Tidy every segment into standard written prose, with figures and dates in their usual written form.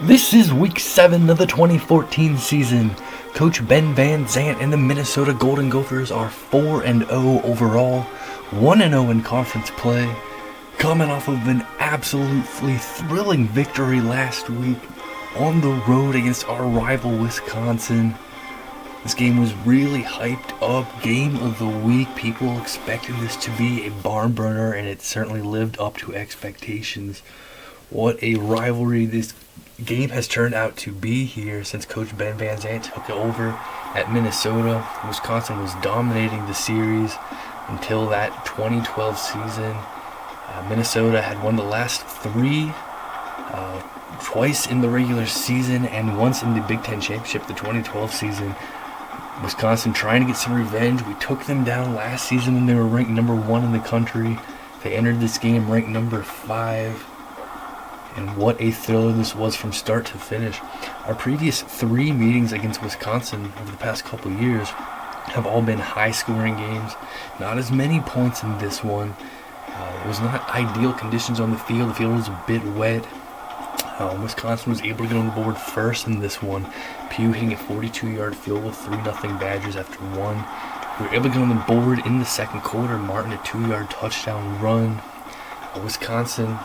This is Week 7 of the 2014 season. Coach Ben Van Zandt and the Minnesota Golden Gophers are 4-0 overall, 1-0 in conference play, coming off of an absolutely thrilling victory last week on the road against our rival Wisconsin. This game was really hyped up, game of the week. People expected this to be a barn burner, and it certainly lived up to expectations. What a rivalry this game has turned out to be here since Coach Ben Van Zandt took over at Minnesota. Wisconsin was dominating the series until that 2012 season. Minnesota had won the last three, twice in the regular season and once in the Big Ten Championship, the 2012 season. Wisconsin trying to get some revenge. We took them down last season when they were ranked number 1 in the country. They entered this game ranked number 5. And what a thriller this was from start to finish. Our previous 3 meetings against Wisconsin over the past couple years have all been high-scoring games. Not as many points in this one. It was not ideal conditions on the field. The field was a bit wet. Wisconsin was able to get on the board first in this one. Pugh hitting a 42-yard field goal, 3-0 Badgers after 1. We were able to get on the board in the second quarter. Martin a 2-yard touchdown run. Wisconsin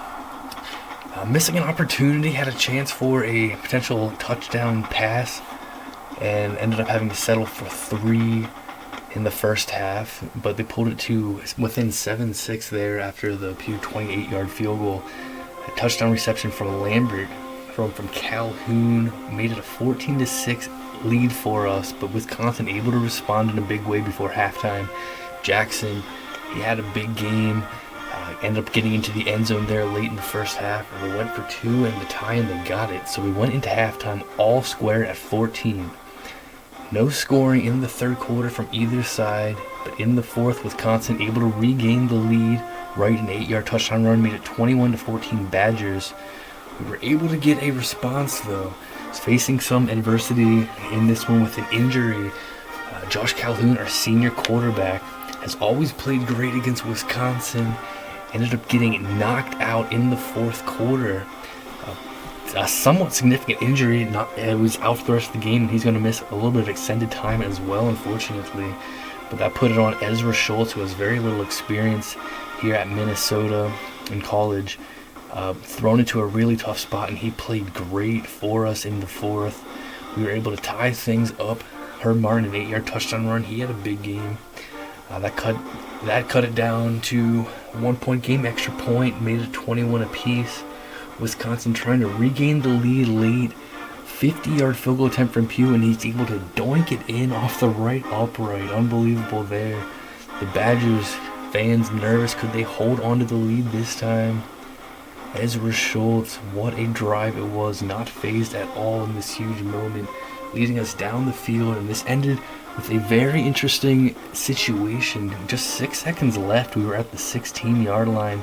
missing an opportunity, had a chance for a potential touchdown pass, and ended up having to settle for 3 in the first half, but they pulled it to within 7-6 there after the Pugh 28-yard field goal. A touchdown reception from Lambert from Calhoun made it a 14-6 lead for us, but Wisconsin able to respond in a big way before halftime. Jackson, he had a big game. Ended up getting into the end zone there late in the first half, and they went for 2 and the tie, and they got it. So we went into halftime all square at 14. No scoring in the third quarter from either side, but in the fourth, Wisconsin able to regain the lead. Right, an 8-yard touchdown run made it 21-14 Badgers. We were able to get a response though. Facing some adversity in this one with an injury. Josh Calhoun, our senior quarterback, has always played great against Wisconsin. Ended up getting knocked out in the fourth quarter. A somewhat significant injury. It was out for the rest of the game, and he's going to miss a little bit of extended time as well, unfortunately. But that put it on Ezra Schultz, who has very little experience here at Minnesota in college. Thrown into a really tough spot, and he played great for us in the fourth. We were able to tie things up. Herb Martin, an 8-yard touchdown run. He had a big game. That cut it down to a 1-point game, extra point, made it 21 apiece. Wisconsin trying to regain the lead late. 50-yard field goal attempt from Pugh, and he's able to doink it in off the right upright. Unbelievable there. The Badgers fans nervous. Could they hold on to the lead this time? Ezra Schultz, what a drive it was. Not phased at all in this huge moment, leading us down the field, and this ended with a very interesting situation. Just 6 seconds left. We were at the 16-yard line.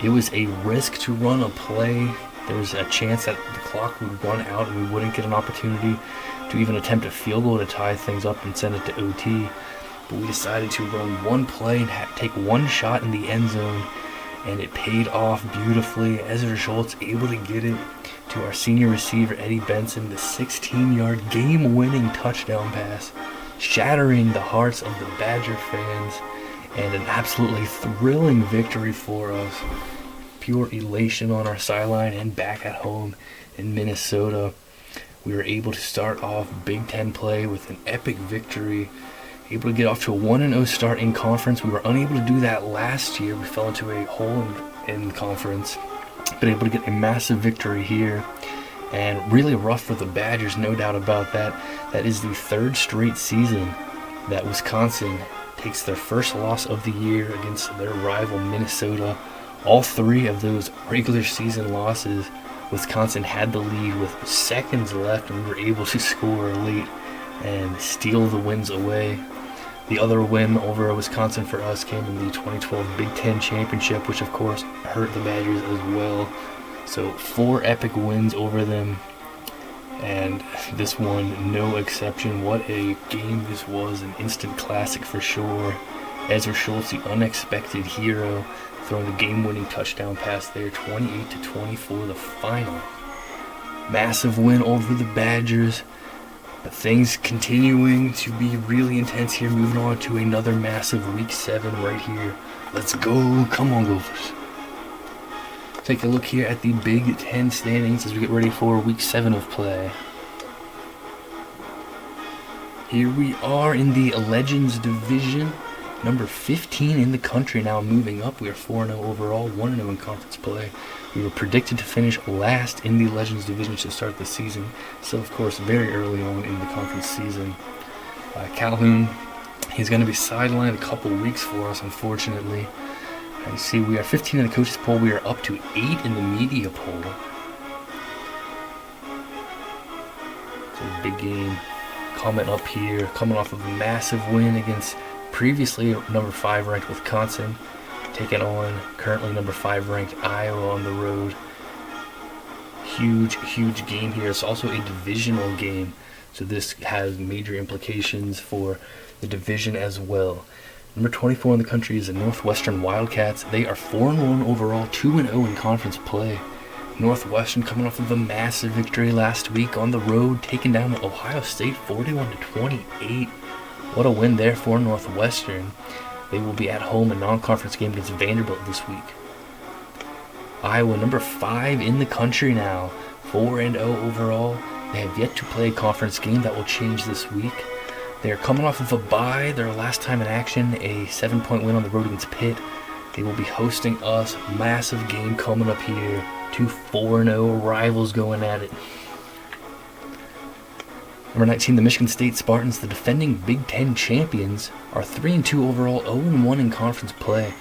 It was a risk to run a play. There was a chance that the clock would run out and we wouldn't get an opportunity to even attempt a field goal to tie things up and send it to OT. But we decided to run one play and take one shot in the end zone, and it paid off beautifully. Ezra Schultz able to get it to our senior receiver, Eddie Benson, the 16-yard game-winning touchdown pass, shattering the hearts of the Badger fans, and an absolutely thrilling victory for us. Pure elation on our sideline and back at home in Minnesota. We were able to start off Big Ten play with an epic victory, able to get off to a 1-0 start in conference. We were unable to do that last year. We fell into a hole in conference, but able to get a massive victory here. And really rough for the Badgers, no doubt about that. That is the 3rd straight season that Wisconsin takes their first loss of the year against their rival Minnesota. All 3 of those regular season losses, Wisconsin had the lead with seconds left, and we were able to score late and steal the wins away. The other win over Wisconsin for us came in the 2012 Big Ten Championship, which of course hurt the Badgers as well. So 4 epic wins over them, and this one no exception. What a game this was, an instant classic for sure. Ezra Schultz, the unexpected hero, throwing the game-winning touchdown pass there, 28-24 the final. Massive win over the Badgers. But things continuing to be really intense here. Moving on to another massive Week 7 right here. Let's go. Come on, Gophers. Take a look here at the Big Ten standings as we get ready for Week 7 of play. Here we are in the Legends Division. Number 15 in the country now, moving up. We are 4-0 overall, 1-0 in conference play. We were predicted to finish last in the Legends Division to start the season. Still, of course, very early on in the conference season. Calhoun, he's going to be sidelined a couple weeks for us, unfortunately. You see, we are 15 in the coaches poll. We are up to 8 in the media poll. It's a big game coming up here, coming off of a massive win against previously number 5 ranked Wisconsin, taking on currently number 5 ranked Iowa on the road. Huge game here. It's also a divisional game, so this has major implications for the division as well. Number 24 in the country is the Northwestern Wildcats. They are 4-1 overall, 2-0 in conference play. Northwestern coming off of a massive victory last week on the road, taking down Ohio State 41-28. What a win there for Northwestern. They will be at home, a non-conference game against Vanderbilt this week. Iowa, number 5 in the country now, 4-0 overall. They have yet to play a conference game. That will change this week. They are coming off of a bye, their last time in action, a 7-point win on the road against Pitt. They will be hosting us. Massive game coming up here. 2 4-0 rivals going at it. Number 19, the Michigan State Spartans, the defending Big Ten champions, are 3-2 overall, 0-1 in conference play.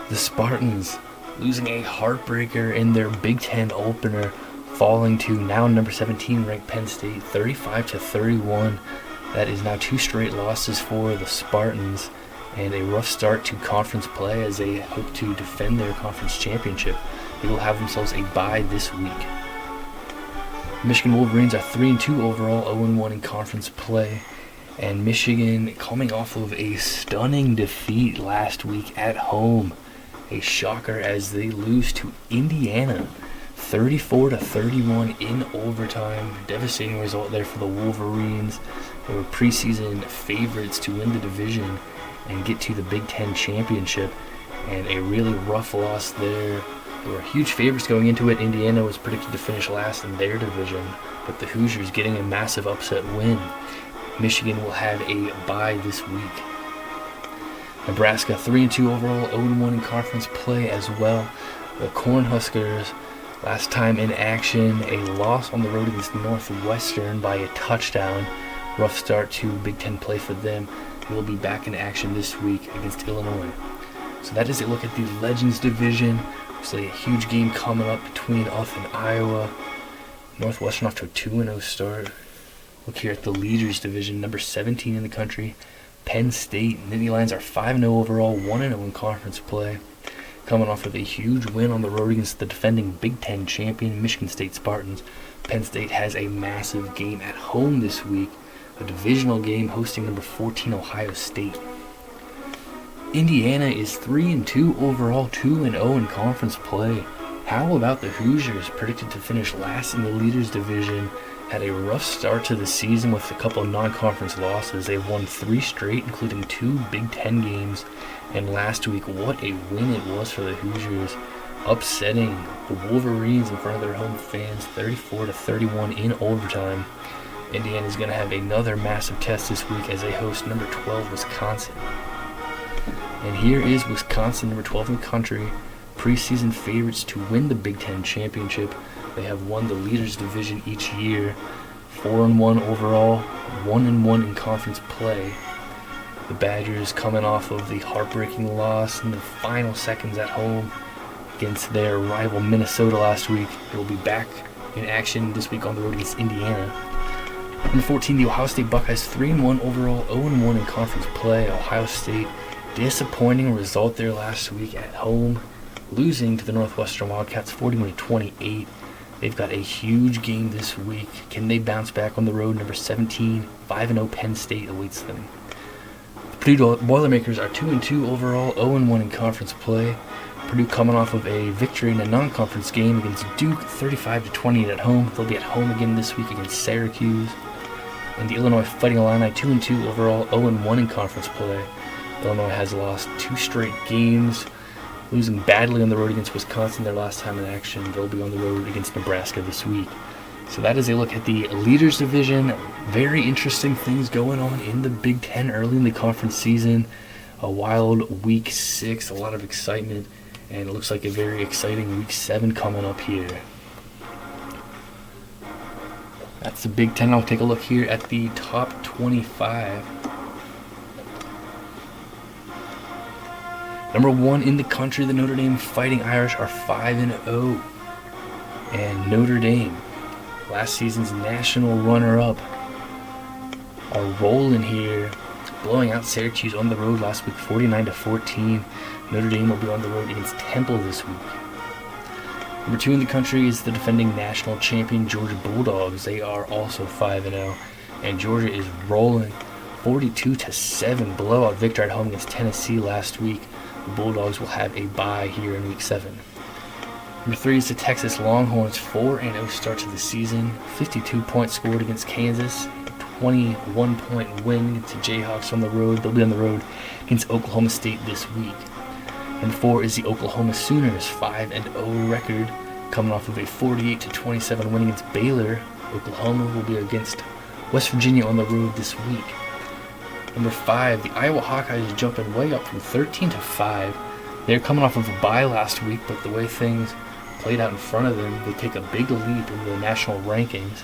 The Spartans losing a heartbreaker in their Big Ten opener, falling to now number 17 ranked Penn State, 35-31. That is now 2 straight losses for the Spartans, and a rough start to conference play as they hope to defend their conference championship. They will have themselves a bye this week. Michigan Wolverines are 3-2 overall, 0-1 in conference play. And Michigan coming off of a stunning defeat last week at home. A shocker as they lose to Indiana, 34-31 in overtime. Devastating result there for the Wolverines. They were preseason favorites to win the division and get to the Big Ten championship. And a really rough loss there. They were huge favorites going into it. Indiana was predicted to finish last in their division, but the Hoosiers getting a massive upset win. Michigan will have a bye this week. Nebraska 3-2 overall, 0-1 in conference play as well. The Cornhuskers, last time in action, a loss on the road against Northwestern by a touchdown. Rough start to Big Ten play for them. They will be back in action this week against Illinois. So that is a look at the Legends Division. Obviously a huge game coming up between us and Iowa. Northwestern off to a 2-0 start. Look here at the Leaders Division, number 17 in the country. Penn State, Nittany Lions are 5-0 overall, 1-0 in conference play. Coming off of a huge win on the road against the defending Big Ten champion Michigan State Spartans. Penn State has a massive game at home this week. A divisional game hosting number 14 Ohio State. Indiana is 3-2 overall, 2-0 in conference play. How about the Hoosiers, predicted to finish last in the Leaders Division? Had a rough start to the season with a couple of non-conference losses. They've won 3 straight, including 2 Big Ten games. And last week, what a win it was for the Hoosiers, upsetting the Wolverines in front of their home fans, 34-31 in overtime. Indiana is going to have another massive test this week as they host number 12 Wisconsin. And here is Wisconsin, number 12 in the country, preseason favorites to win the Big Ten championship. They have won the Leaders Division each year, 4-1 overall, 1-1 in conference play. The Badgers coming off of the heartbreaking loss in the final seconds at home against their rival Minnesota last week. They will be back in action this week on the road against Indiana. Number 14, the Ohio State Buckeyes, 3-1 overall, 0-1 in conference play. Ohio State, disappointing result there last week at home, losing to the Northwestern Wildcats 41-28. They've got a huge game this week. Can they bounce back on the road? Number 17, 5-0 Penn State awaits them. The Purdue Boilermakers are 2-2 overall, 0-1 in conference play. Purdue coming off of a victory in a non-conference game against Duke, 35-20 at home. They'll be at home again this week against Syracuse. And the Illinois Fighting Illini, 2-2 overall, 0-1 in conference play. Illinois has lost 2 straight games, losing badly on the road against Wisconsin their last time in action. They'll be on the road against Nebraska this week. So that is a look at the Leaders Division. Very interesting things going on in the Big Ten early in the conference season. A wild Week 6, a lot of excitement, and it looks like a very exciting Week 7 coming up here. That's the Big Ten. I'll take a look here at the top 25. Number 1 in the country, the Notre Dame Fighting Irish are 5-0. And Notre Dame, last season's national runner-up, are rolling here, blowing out Syracuse on the road last week, 49-14. Notre Dame will be on the road against Temple this week. Number 2 in the country is the defending national champion Georgia Bulldogs. They are also 5-0, and Georgia is rolling, 42-7 blowout victory at home against Tennessee last week. The Bulldogs will have a bye here in Week 7. Number 3 is the Texas Longhorns, 4-0 start to the season, 52 points scored against Kansas, 21-point win against the Jayhawks on the road. They'll be on the road against Oklahoma State this week. Number 4 is the Oklahoma Sooners, 5-0 record, coming off of a 48-27 win against Baylor. Oklahoma will be against West Virginia on the road this week. Number 5, the Iowa Hawkeyes jumping way up from 13-5. They're coming off of a bye last week, but the way things played out in front of them, they take a big leap in the national rankings.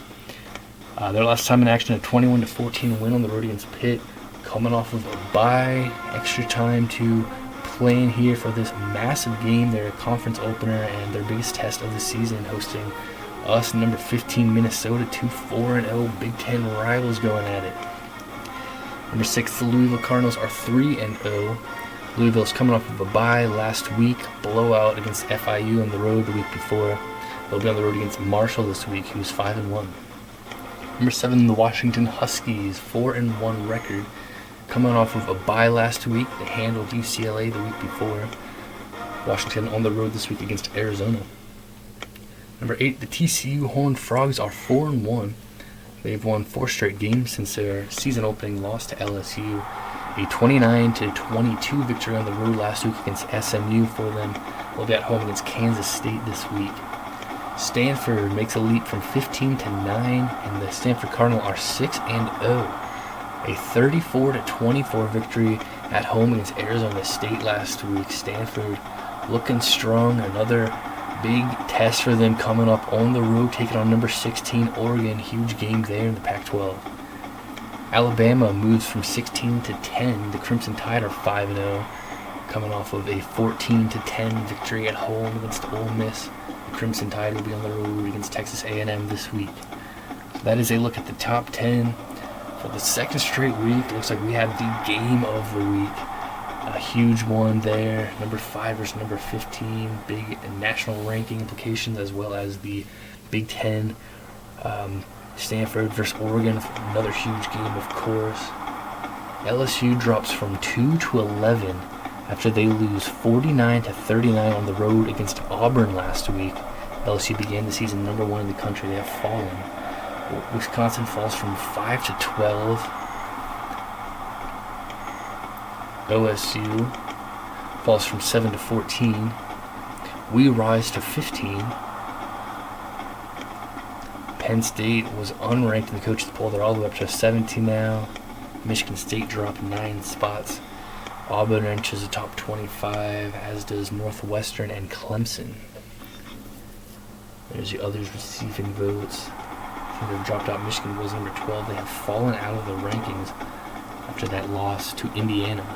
Their last time in action, a 21-14 win on the road against Pitt, coming off of a bye, extra time to play in here for this massive game, their conference opener and their biggest test of the season, hosting us, number 15 Minnesota, 2 4-0 Big Ten rivals going at it. Number 6, the Louisville Cardinals are 3-0. Louisville's coming off of a bye last week, blowout against FIU on the road the week before. They'll be on the road against Marshall this week, who's 5-1. Number 7, the Washington Huskies, 4-1 record, coming off of a bye last week. They handled UCLA the week before. Washington on the road this week against Arizona. Number 8, the TCU Horned Frogs are 4-1. They've won 4 straight games since their season opening loss to LSU. A 29-22 victory on the road last week against SMU for them. They'll be at home against Kansas State this week. Stanford makes a leap from 15-9, and the Stanford Cardinal are 6-0. A 34-24 victory at home against Arizona State last week. Stanford looking strong. Another big test for them coming up on the road, taking on number 16 Oregon. Huge game there in the Pac-12. Alabama moves from 16-10. The Crimson Tide are 5-0, coming off of a 14-10 victory at home against Ole Miss. The Crimson Tide will be on the road against Texas A&M this week. So that is a look at the top 10 for the second straight week. Looks like we have the game of the week. A huge one there. Number 5 versus number 15. Big national ranking implications, as well as the Big Ten. Stanford versus Oregon, another huge game, of course. LSU drops from 2-11 after they lose 49-39 on the road against Auburn last week. LSU began the season number 1 in the country. They have fallen. Wisconsin falls from 5-12. OSU falls from 7-14. We rise to 15. Penn State was unranked in the coaches poll. They're all the way up to 17 now. Michigan State dropped 9 spots. Auburn enters the top 25, as does Northwestern and Clemson. There's the others receiving votes. I think they've dropped out. Michigan was number 12. They have fallen out of the rankings after that loss to Indiana.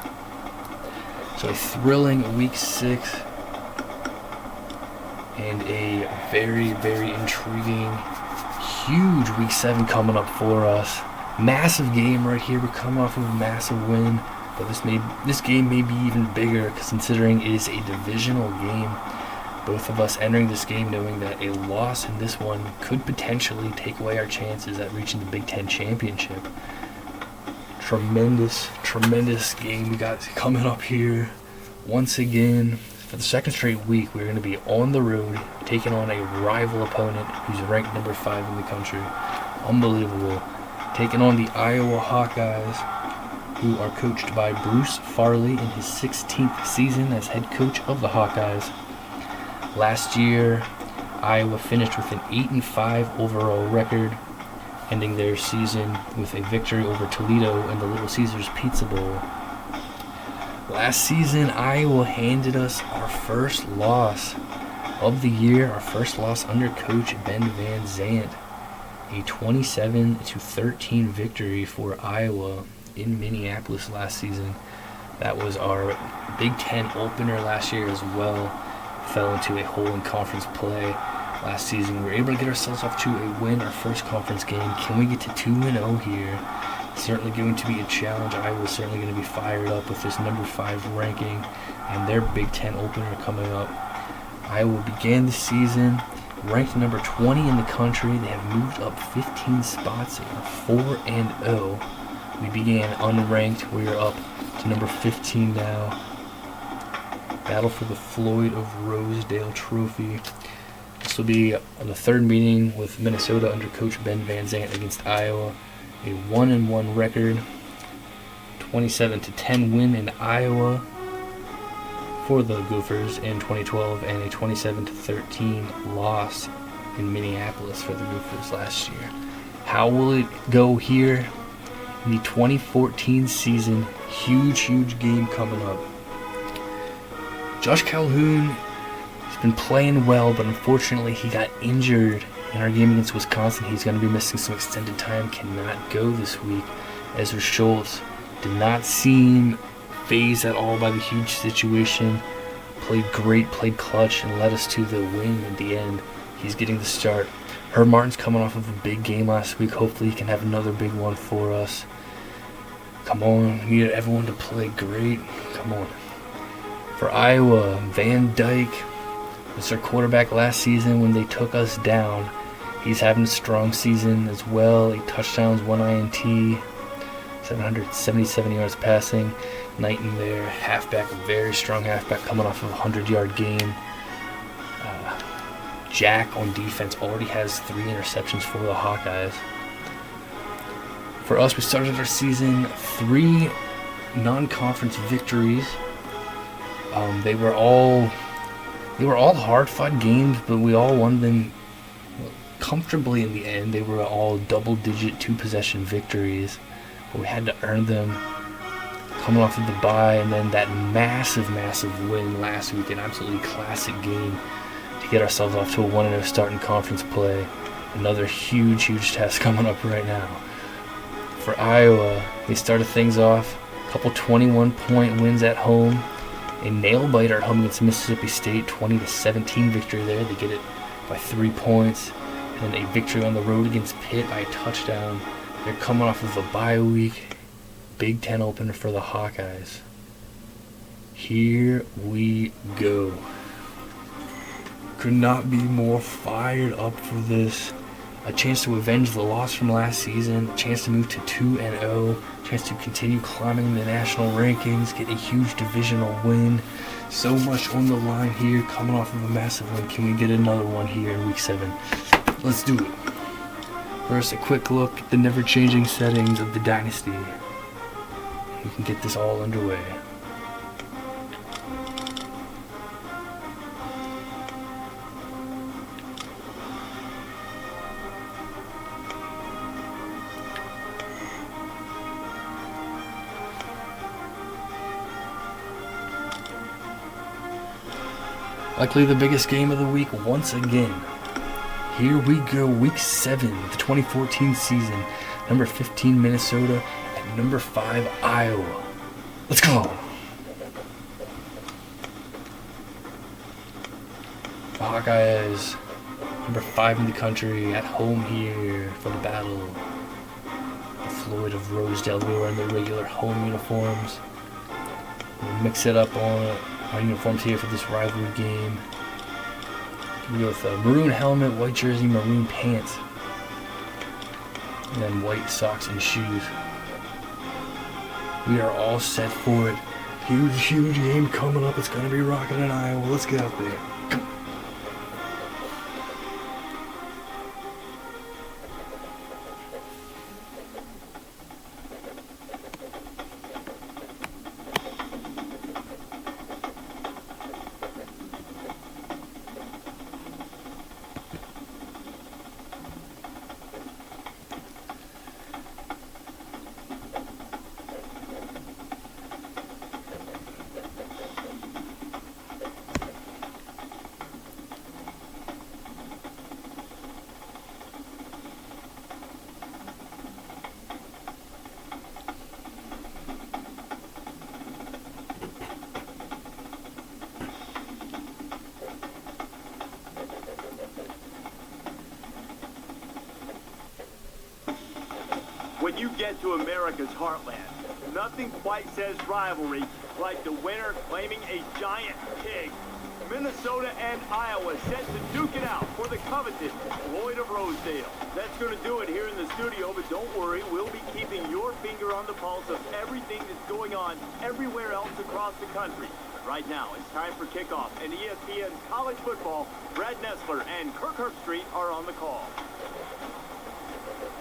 So a thrilling Week 6 and a very, very intriguing, huge Week 7 coming up for us. Massive game right here. We're coming off of a massive win, but this game may be even bigger considering it is a divisional game. Both of us entering this game knowing that a loss in this one could potentially take away our chances at reaching the Big Ten championship. Tremendous game we got coming up here. Once again, For the second straight week, we're going to be on the road, taking on a rival opponent who's ranked number 5 in the country. Unbelievable. Taking on the Iowa Hawkeyes, who are coached by Bruce Farley in his 16th season as head coach of the Hawkeyes. Last year, Iowa finished with an 8-5 overall record, ending their season with a victory over Toledo in the Little Caesars Pizza Bowl. Last season, Iowa handed us our first loss of the year, our first loss under Coach Ben Van Zandt. A 27-13 victory for Iowa in Minneapolis last season. That was our Big Ten opener last year as well. Fell into a hole in conference play last season. We were able to get ourselves off to a win, our first conference game. Can we get to 2-0 here? Certainly going to be a challenge. Iowa's certainly going to be fired up with this number 5 ranking and their Big Ten opener coming up. Iowa began the season ranked number 20 in the country. They have moved up 15 spots and are 4-0. We began unranked. We are up to number 15 now. Battle for the Floyd of Rosedale Trophy. This will be the third meeting with Minnesota under Coach Ben Van Zandt against Iowa. A 1-1 record, 27-10 win in Iowa for the Gophers in 2012, and a 27-13 loss in Minneapolis for the Gophers last year. How will it go here in the 2014 season? Huge game coming up. Josh Calhoun has been playing well, but unfortunately he got injured in our game against Wisconsin. He's going to be missing some extended time, cannot go this week. Ezra Schultz did not seem phased at all by the huge situation. Played great, played clutch, and led us to the win at the end. He's getting the start. Herb Martin's coming off of a big game last week. Hopefully he can have another big one for us. Come on, we need everyone to play great. Come on. For Iowa, Van Dyke was our quarterback last season when they took us down. He's having a strong season as well. 8 touchdowns, 1 INT, 777 yards passing. Knight in there, halfback, a very strong halfback coming off of a 100-yard game. Jack on defense already has 3 interceptions for the Hawkeyes. For us, we started our season 3 non-conference victories. They were all hard-fought games, but we all won them comfortably in the end. They were all double-digit 2-possession victories, but we had to earn them coming off of the bye, and then that massive win last week, an absolutely classic game to get ourselves off to a 1-0 start in conference play. Another huge test coming up right now. For Iowa, they started things off, a couple 21-point wins at home. A nail-biter at home against Mississippi State, 20-17 victory there. They get it by 3 points. And then a victory on the road against Pitt by a touchdown. They're coming off of a bye week. Big Ten opener for the Hawkeyes. Here we go. Could not be more fired up for this. A chance to avenge the loss from last season, a chance to move to 2-0, a chance to continue climbing the national rankings, get a huge divisional win. So much on the line here, coming off of a massive win. Can we get another one here in Week 7? Let's do it. First, a quick look at the never-changing settings of the Dynasty. We can get this all underway. Likely the biggest game of the week once again. Here we go, Week 7, the 2014 season. Number 15, Minnesota, at number 5, Iowa. Let's go! The Hawkeyes, number 5 in the country, at home here for the battle. The Floyd of Rosedale. We were in their regular home uniforms. We'll mix it up on our uniforms here for this rivalry game. We go with a maroon helmet, white jersey, maroon pants, and then white socks and shoes. We are all set for it. Huge game coming up. It's going to be rocking in Iowa. Let's get out there. When you get to America's heartland, nothing quite says rivalry like the winner claiming a giant pig. Minnesota and Iowa set to duke it out for the coveted Lloyd of Rosedale. That's going to do it here in the studio, but don't worry, we'll be keeping your finger on the pulse of everything that's going on everywhere else across the country. But right now, it's time for kickoff, and ESPN's college football, Brad Nessler and Kirk Herbstreit are on the call.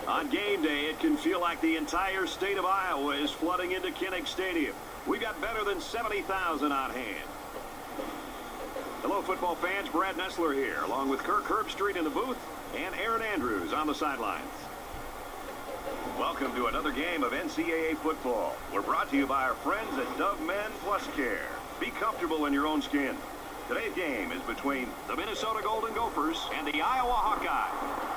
On game day, it can feel like the entire state of Iowa is flooding into Kinnick Stadium. We've got better than 70,000 on hand. Hello, football fans. Brad Nessler here, along with Kirk Herbstreit in the booth and Aaron Andrews on the sidelines. Welcome to another game of NCAA football. We're brought to you by our friends at Dove Men Plus Care. Be comfortable in your own skin. Today's game is between the Minnesota Golden Gophers and the Iowa Hawkeyes.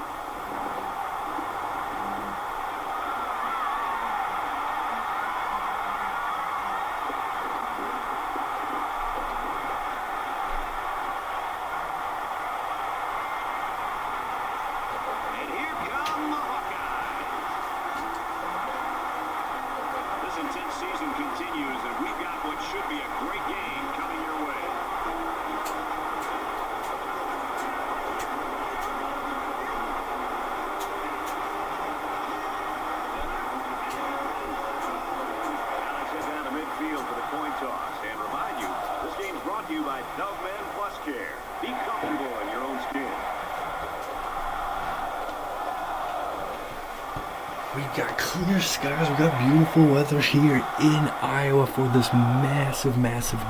We've got clear skies, we've got beautiful weather here in Iowa for this massive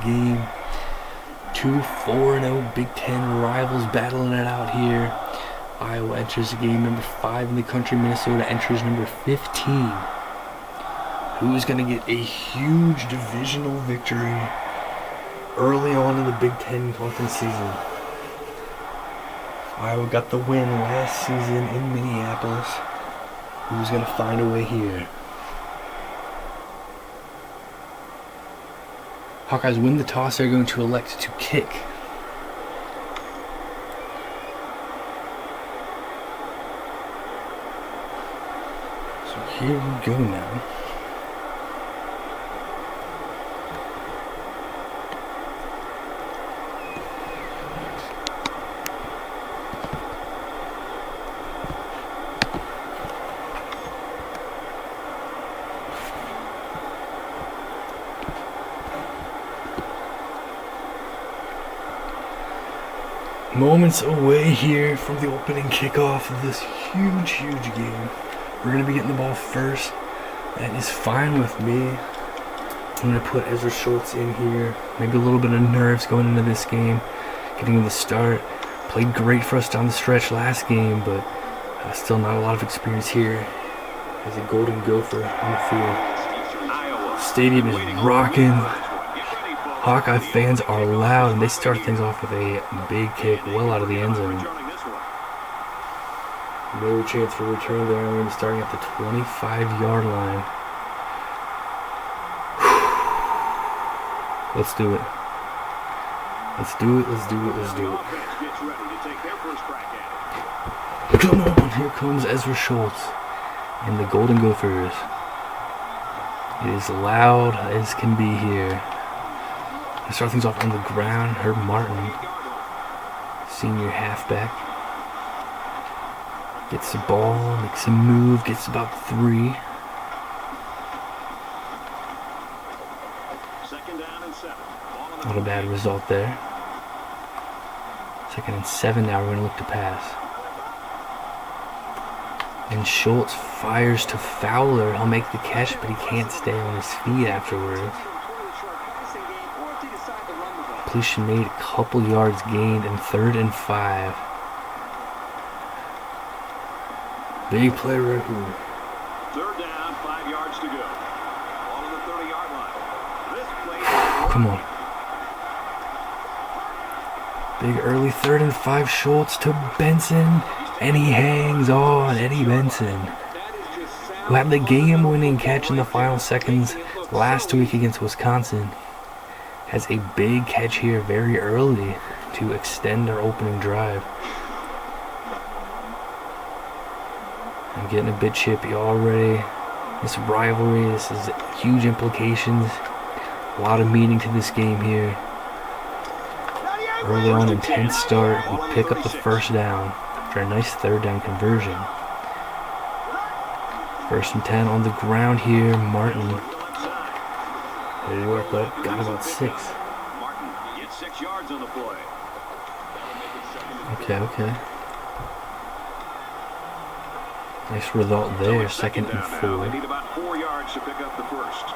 game. Two 4-0 Big Ten rivals battling it out here. Iowa enters game number 5 in the country. Minnesota enters number 15. Who's going to get a huge divisional victory early on in the Big Ten conference season? Iowa got the win last season in Minneapolis. Who's going to find a way here? Hawkeyes win the toss. They're going to elect to kick. So here we go now. Moments away here from the opening kickoff of this huge game. We're going to be getting the ball first. That is fine with me. I'm going to put Ezra Schultz in here. Maybe a little bit of nerves going into this game. Getting the start. Played great for us down the stretch last game, but still not a lot of experience here as a Golden Gopher on the field. Stadium is rocking. Hawkeye fans are loud, and they start things off with a big kick well out of the end zone. No chance for return there. We're starting at the 25-yard line. Let's do it. Let's do it. Let's do it. Let's do it. Come on. Here comes Ezra Schultz and the Golden Gophers. It is loud as can be here. I start things off on the ground. Herb Martin, senior halfback, gets the ball, makes a move, gets about 3. Second down Not a bad result there. 2nd and 7 now. We're going to look to pass. And Schultz fires to Fowler. He'll make the catch, but he can't stay on his feet afterwards. Completion made, a couple yards gained, and 3rd and 5. Big play right here. 3rd down, 5 yards to go. All on the 30-yard line. This play. Come on. Big early 3rd and 5. Schultz to Benson. And he hangs on. Eddie Benson, who had the game-winning catch in the final seconds last week against Wisconsin, has a big catch here very early to extend our opening drive. I'm getting a bit chippy already. This rivalry, this is huge implications. A lot of meaning to this game here. Early on, intense start. We pick up the 1st down. A nice 3rd down conversion. 1st and 10 on the ground here. Martin. They work up. Got about 6. Martin gets 6 yards on the play. Okay. Nice result there. 2nd and 4. They need about 4 yards to pick up the 1st.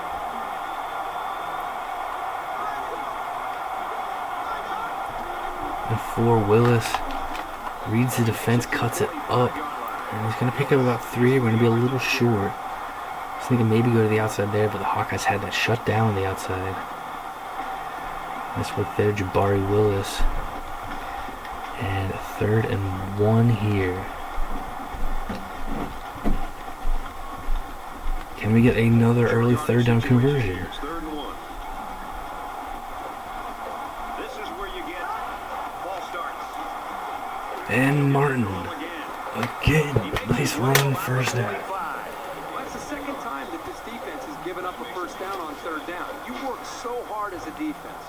And 4, Willis. Reads the defense, cuts it up, and he's going to pick up about 3. We're going to be a little short. I was thinking maybe go to the outside there, but the Hawkeyes had that shut down on the outside. Nice work there, Jabari Willis. And 3rd and 1 here. Can we get another early 3rd down conversion? And Martin, again, nice run, 1st down. That's the 2nd time that this defense has given up a 1st down on 3rd down. You work so hard as a defense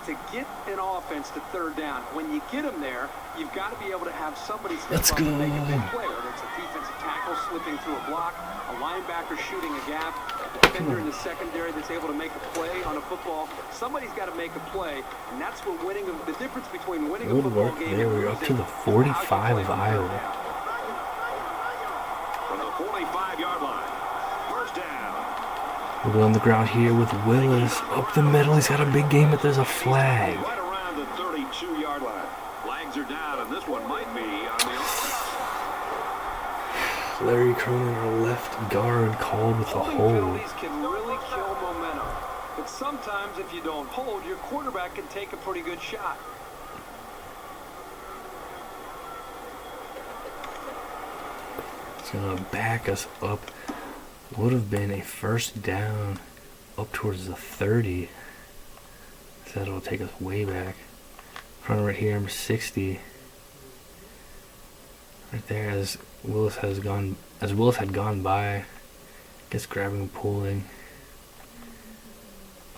to get an offense to 3rd down. When you get them there, you've got to be able to have somebody step up and make a big play. Whether it's a defensive tackle slipping through a block, a linebacker shooting a gap, a defender in the secondary that's able to make a play on a football. Somebody's got to make a play, and that's what winning the difference between winning a football game and losing. We're up to the 45 of Iowa. From the 45-yard line, 1st down. We'll go on the ground here with Willis up the middle. He's got a big game, but there's a flag. Right around the 32-yard line. Flags are down, and this one might be on the offense. Larry Cronin, our left guard, called with a hold. Penalties can really kill momentum. But sometimes if you don't hold, your quarterback can take a pretty good shot. It's going to back us up. Would have been a 1st down up towards the 30. So that'll take us way back. Front right here, number 60. Right there, as Willis had gone by, just grabbing and pulling.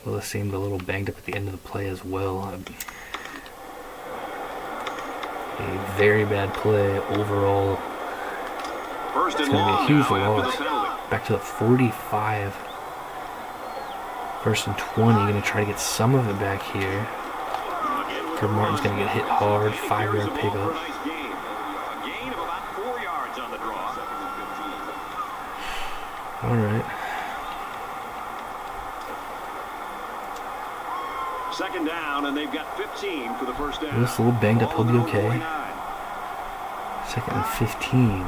Willis seemed a little banged up at the end of the play as well. A very bad play overall. First It's and going to be a long huge now after loss. the penalty. Back to the 45. 1st and 20. Going to try to get some of it back here. Herb Martin's going to get hit hard. 5-yard pickup. Nice gain. A gain of about 4 yards on the draw. All right. 2nd down, and they've got 15 for the 1st down. Willis a little banged up. He'll be okay. 49. 2nd and 15.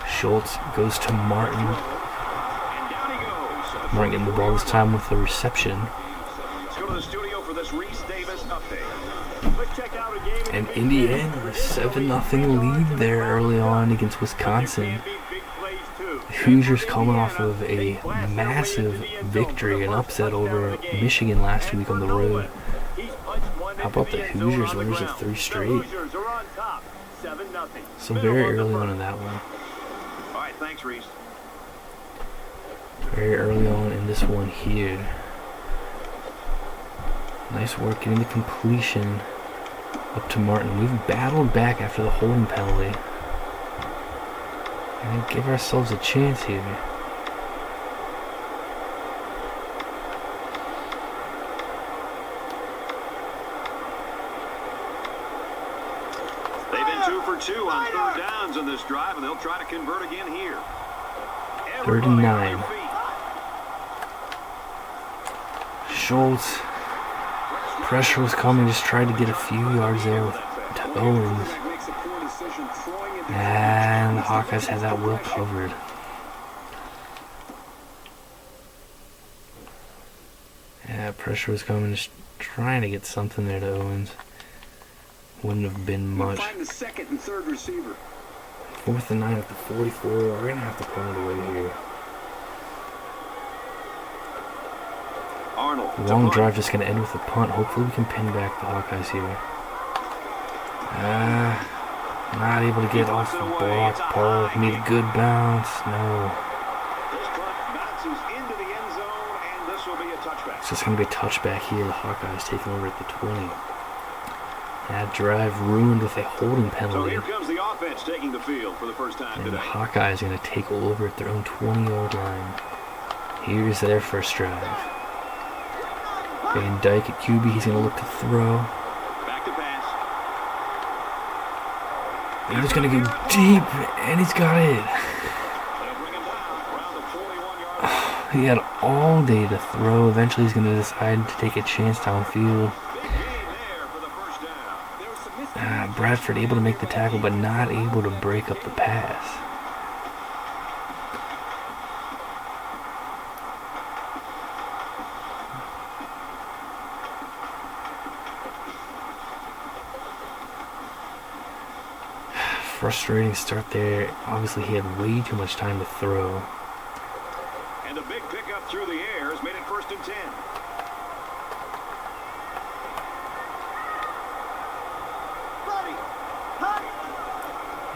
Schultz goes to Martin. And down he goes. Martin getting the ball this time with the reception. Let's go to the studio for this Reese Davis update. Let's check out a game. And Indiana, a 7-0 lead there early on against Wisconsin. The Hoosiers coming off of a massive victory and upset over Michigan last week on the road. How about the Hoosiers losing 3 straight? So very early on in that one. All right, thanks, Reese. Very early on in this one here. Nice work getting the completion up to Martin. We've battled back after the holding penalty. And give ourselves a chance here. 2 on third downs in this drive, and they'll try to convert again here. 3rd and 9. Schultz. Pressure was coming, just tried to get a few yards there to Owens. And the Hawkeyes had that well covered. Yeah, pressure was coming, just trying to get something there to Owens. Wouldn't have been much. 4th and 9 at the 44. We're going to have to punt it away here. Arnold. Long drive just going to end with a punt. Hopefully we can pin back the Hawkeyes here. Not able to get off the block. Paul made a good bounce. No. This punt bounces into the end zone, and this will be a touchback. It's just going to be a touchback here. The Hawkeyes taking over at the 20. That drive ruined with a holding penalty. So here comes the offense taking the field for the first time and today. The Hawkeyes are going to take over at their own 20-yard line. Here's their first drive. Van Dyke at QB. He's going to look to throw. Back to pass. And he's going to go deep, and he's got it. They'll bring him down around the 41-yard line. He had all day to throw. Eventually, he's going to decide to take a chance downfield. Bradford able to make the tackle, but not able to break up the pass. Frustrating start there. Obviously, he had way too much time to throw. And a big pickup through the air has made it 1st and 10.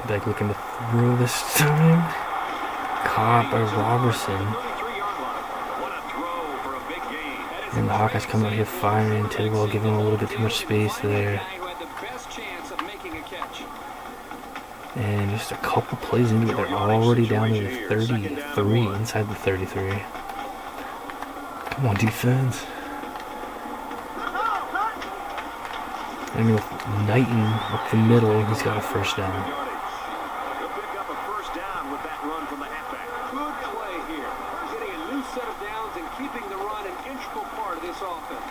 Dyke looking to throw this time. Caught by Robertson. And the Hawkeyes come out here firing. Tidwell giving him a little bit too much space there. And just a couple plays into it, they're already down to the 33, inside the 33. Come on, defense. And with Knighton up the middle, he's got a first down. He'll pick up a first down with that run from the halfback. Good play here. Getting a new set of downs and keeping the run an integral part of this offense.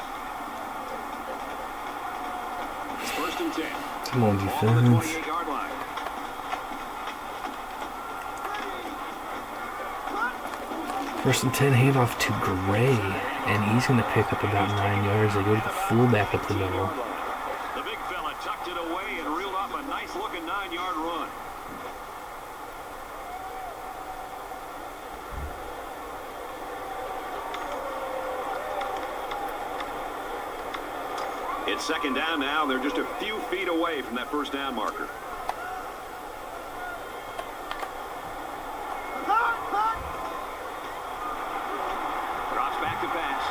It's 1st and 10. Come on, On the defense. 28-yard line. First and 10, handoff to Gray, and he's going to pick up about 9 yards. They go to the fullback up the middle. The big fella tucked it away and reeled off a nice-looking 9-yard run. It's 2nd down now. They're just a few feet away from that first down marker. Drops back to pass.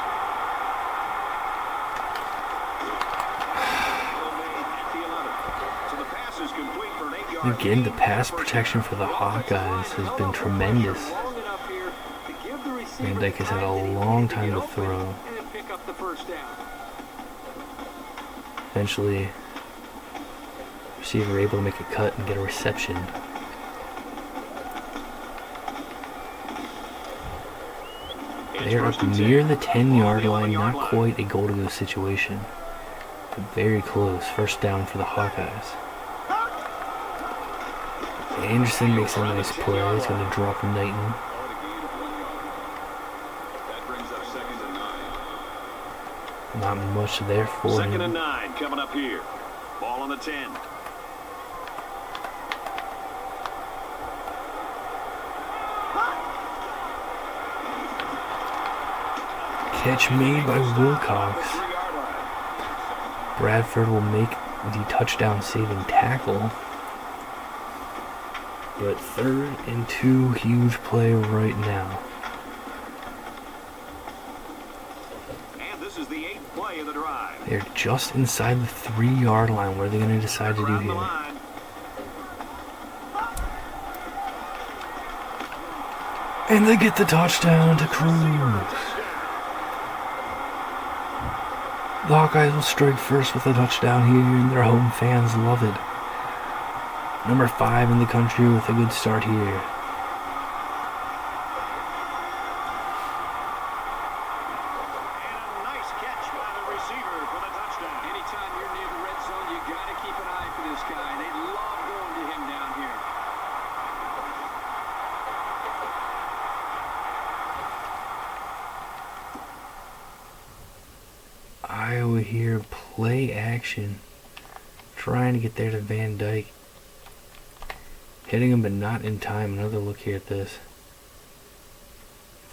So the pass is complete for an 8-yard Again, the gain. pass protection for the Hawkeyes has been tremendous. Van Dyke has had a long time to throw. Eventually, receiver able to make a cut and get a reception. They're up near the 10-yard line, not quite a goal-to-go situation, but very close. First down for the Hawkeyes. Anderson makes a nice play. He's going to drop Knighton. Not much there for 2nd him. and 9 coming up here. Ball on the 10. Catch made by Wilcox. Bradford will make the touchdown-saving tackle. But 3rd and 2, huge play right now. And this is the 8th play of the drive. They're just inside the 3-yard line. What are they going to decide to do Around the here? line. And they get the touchdown to Cruz. The Hawkeyes will strike first with a touchdown here, and their home fans love it. Number 5 in the country with a good start here. Iowa here, play action. Trying to get there to Van Dyke. Hitting him, but not in time. Another look here at this.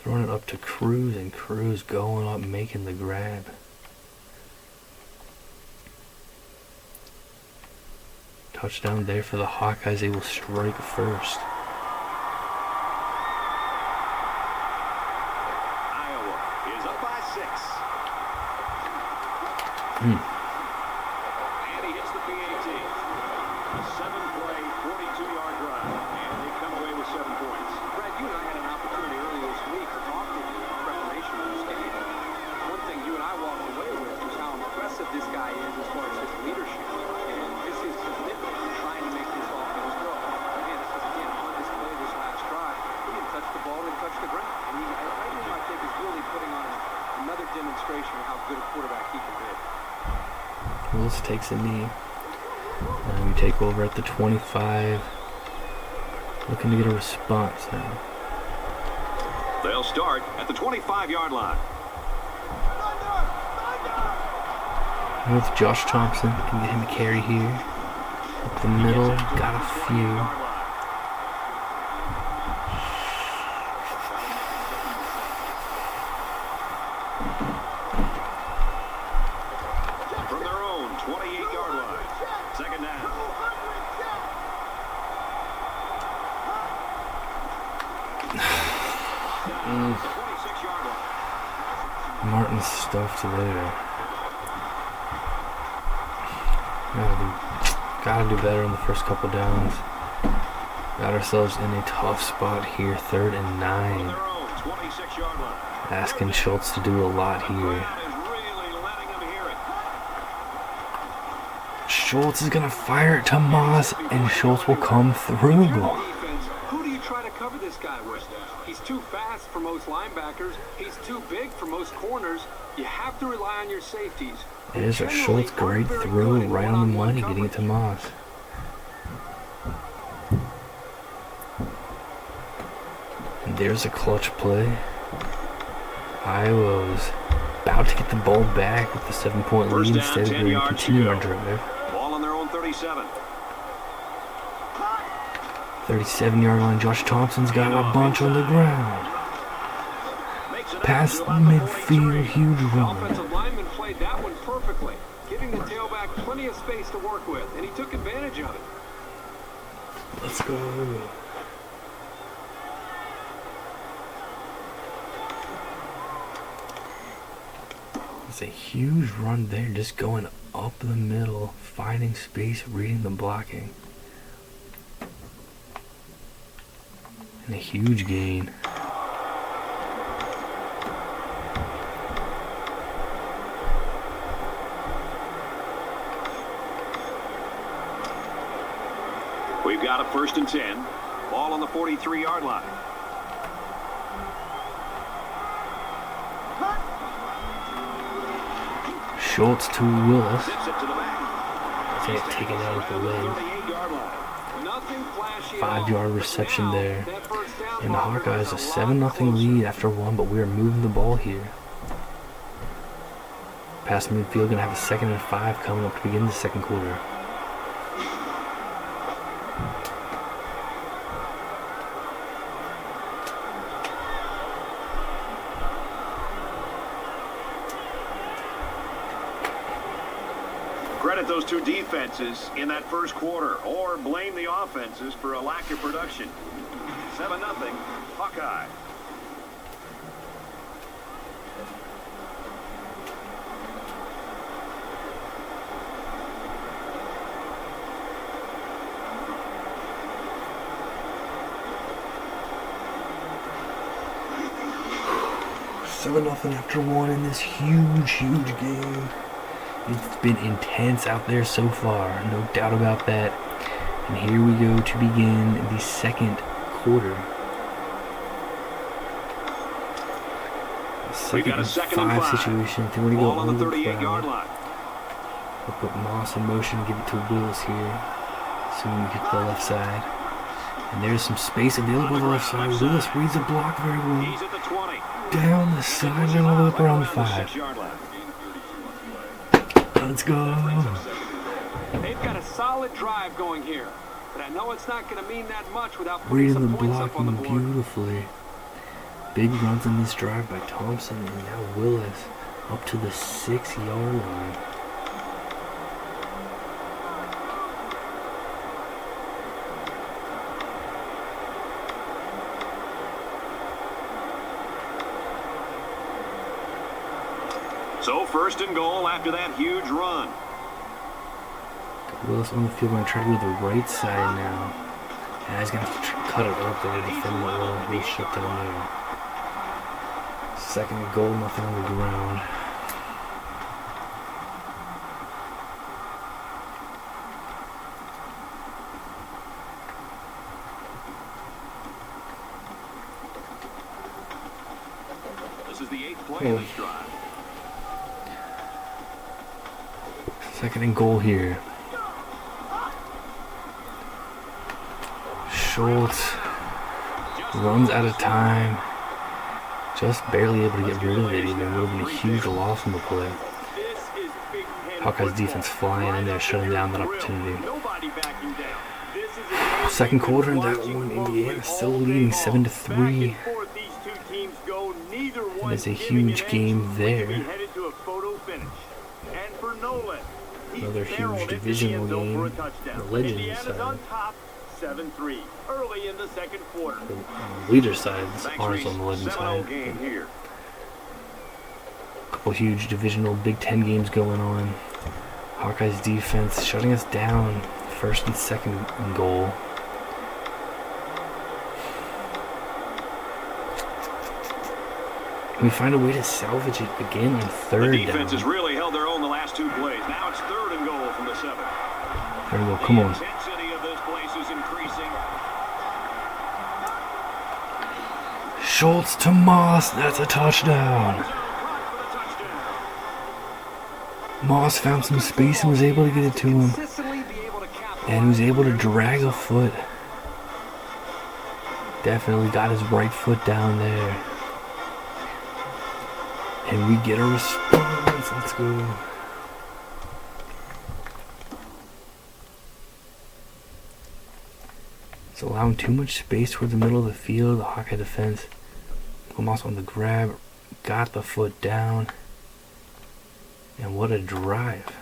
Throwing it up to Cruz, and Cruz going up, making the grab. Touchdown there for the Hawkeyes. They will strike first. Iowa is up by 6. And he hits the PAT. A 7-play, 42-yard drive. And they come away with 7 points. Brad, you and I had an opportunity earlier this week to talk to you in preparation for this game. One thing you and I walked away with was how impressive this guy is as far as his leadership. And this is commitment to trying to make this offense grow. Again, on display this last drive, he didn't touch the ball, didn't touch the ground. And I think is really putting on another demonstration of how good a quarterback he can be. Willis takes a knee. And we take over at the 25. Looking to get a response now. They'll start at the 25-yard line. With Josh Thompson, can get him a carry here. Up the middle, got a few. From their own 28-yard line. Second down. The 26-yard line. Martin's stuffed there. Gotta do better in the first couple downs. Got ourselves in a tough spot here, 3rd and 9. Asking Schultz to do a lot here. Schultz is gonna fire it to Moss, and Schultz will come through. Who do you try to cover this guy with? He's too fast for most linebackers. He's too big for most corners. You have to rely on your safeties. There's a Schultz great throw right on the money, getting it to Moss. And there's a clutch play. Iowa was about to get the ball back with the 7-point lead instead of going to continue our drive. Ball on their own 37. 37-yard line. Josh Thompson's got a bunch on the ground. Past midfield, huge run. Offensive lineman played that one perfectly, giving the tailback plenty of space to work with, and he took advantage of it. Let's go. It's a huge run there, just going up the middle, finding space, reading the blocking. And a huge gain. We've got a 1st and 10. Ball on the 43-yard line. Schultz to Willis. Zips it to the back. Taken out of the leg. 38-yard line. 5-yard reception there. And the Hawkeyes a 7-0 lead after 1, but we are moving the ball here. Past midfield, gonna have a 2nd and 5 coming up to begin the second quarter. Credit those two defenses in that first quarter, or blame the offenses for a lack of production. 7-0, Hawkeye. Nothing after 1 in this huge game. It's been intense out there so far, no doubt about that. And here we go to begin the second quarter. We've got a second and 5 situation. They want to go on the 38-yard line. We'll put Moss in motion, give it to Willis here. Assuming we get to the left side. And there's some space available on the left side. Willis reads the block very well. He's at the 20. Down the sideline all the way up around the 5. Let's go. They've got a solid drive going here. But I know it's not going to mean that much without putting Reading some the points up on the blocking board. beautifully. Big runs in this drive by Thompson, and now Willis up to the 6-yard line. So first and goal after that huge run. Willis on the field, going to try to go to the right side now. And he's going to have to cut it up there to defend the well. He'll shut down there. Second and goal, nothing on the ground. This is the 8th play of this drive. Second and goal here. Schultz runs out of time. Just barely able to get rid of it even. It would have been a huge loss in the play. Hawkeyes defense flying in there, shutting down that opportunity. Second quarter, and that one, Indiana still leading 7-3. And it's a huge game there. Another huge divisional game. The Legends side. 7-3 early in the second quarter. The leader side, ours on the Legends side. Here. Couple huge divisional Big Ten games going on. Hawkeyes defense shutting us down. First and second and goal. We find a way to salvage it again on third The defense down. has really held their own the last 2 plays. Now it's third and goal from the 7. There we go, come on. The intensity of this place is increasing. Schultz to Moss, that's a touchdown. Moss found some space and was able to get it to him. And he was able to drag a foot. Definitely got his right foot down there. And we get a response. Let's go. It's allowing too much space toward the middle of the field. The Hawkeye defense. Moss on the grab. Got the foot down. And what a drive.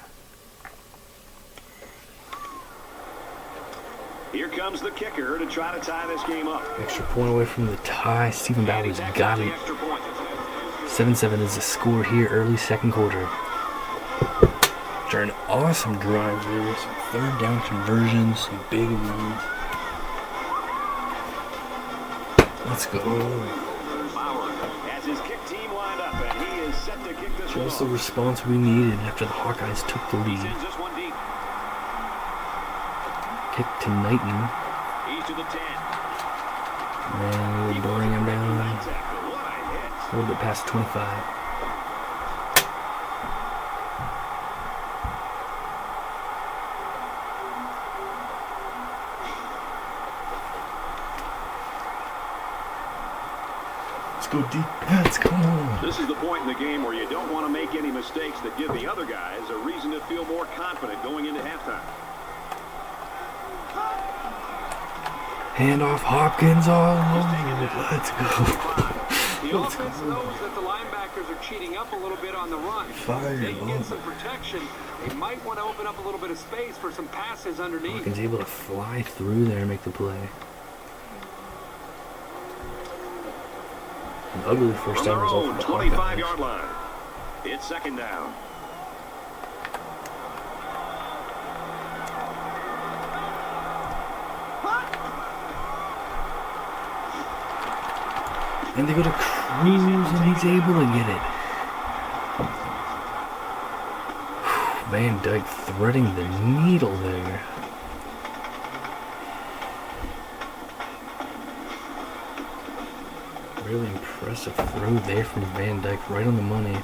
Here comes the kicker to try to tie this game up. Extra point away from the tie. Stephen Bowers got it. 7-7 is the score here, early second quarter. After an awesome drive there, some third down conversions, some big runs. Let's go. Bauer has his kick team lined up, and he is set to kick this Just the one off. response we needed after the Hawkeyes took the lead. Sends this one deep. Kick to Knighton. He's to the 10. And we'll bring him down What a hit. a little bit past 25. Let's go defense, come on. This is the point in the game where you don't want to make any mistakes that give the other guys a reason to feel more confident going into halftime. Hand off Hopkins all over it. Let's go. The offense knows that the linebackers are cheating up a little bit on the run. Fire If they can ball. get some protection, they might want to open up a little bit of space for some passes underneath. Hopkins able to fly through there and make the play. An ugly first From down their result own for the 25-yard Hawkeyes. line. It's second down. And they go to Cruz and he's able to get it. Van Dyke threading the needle there. Really impressive throw there from Van Dyke, right on the money.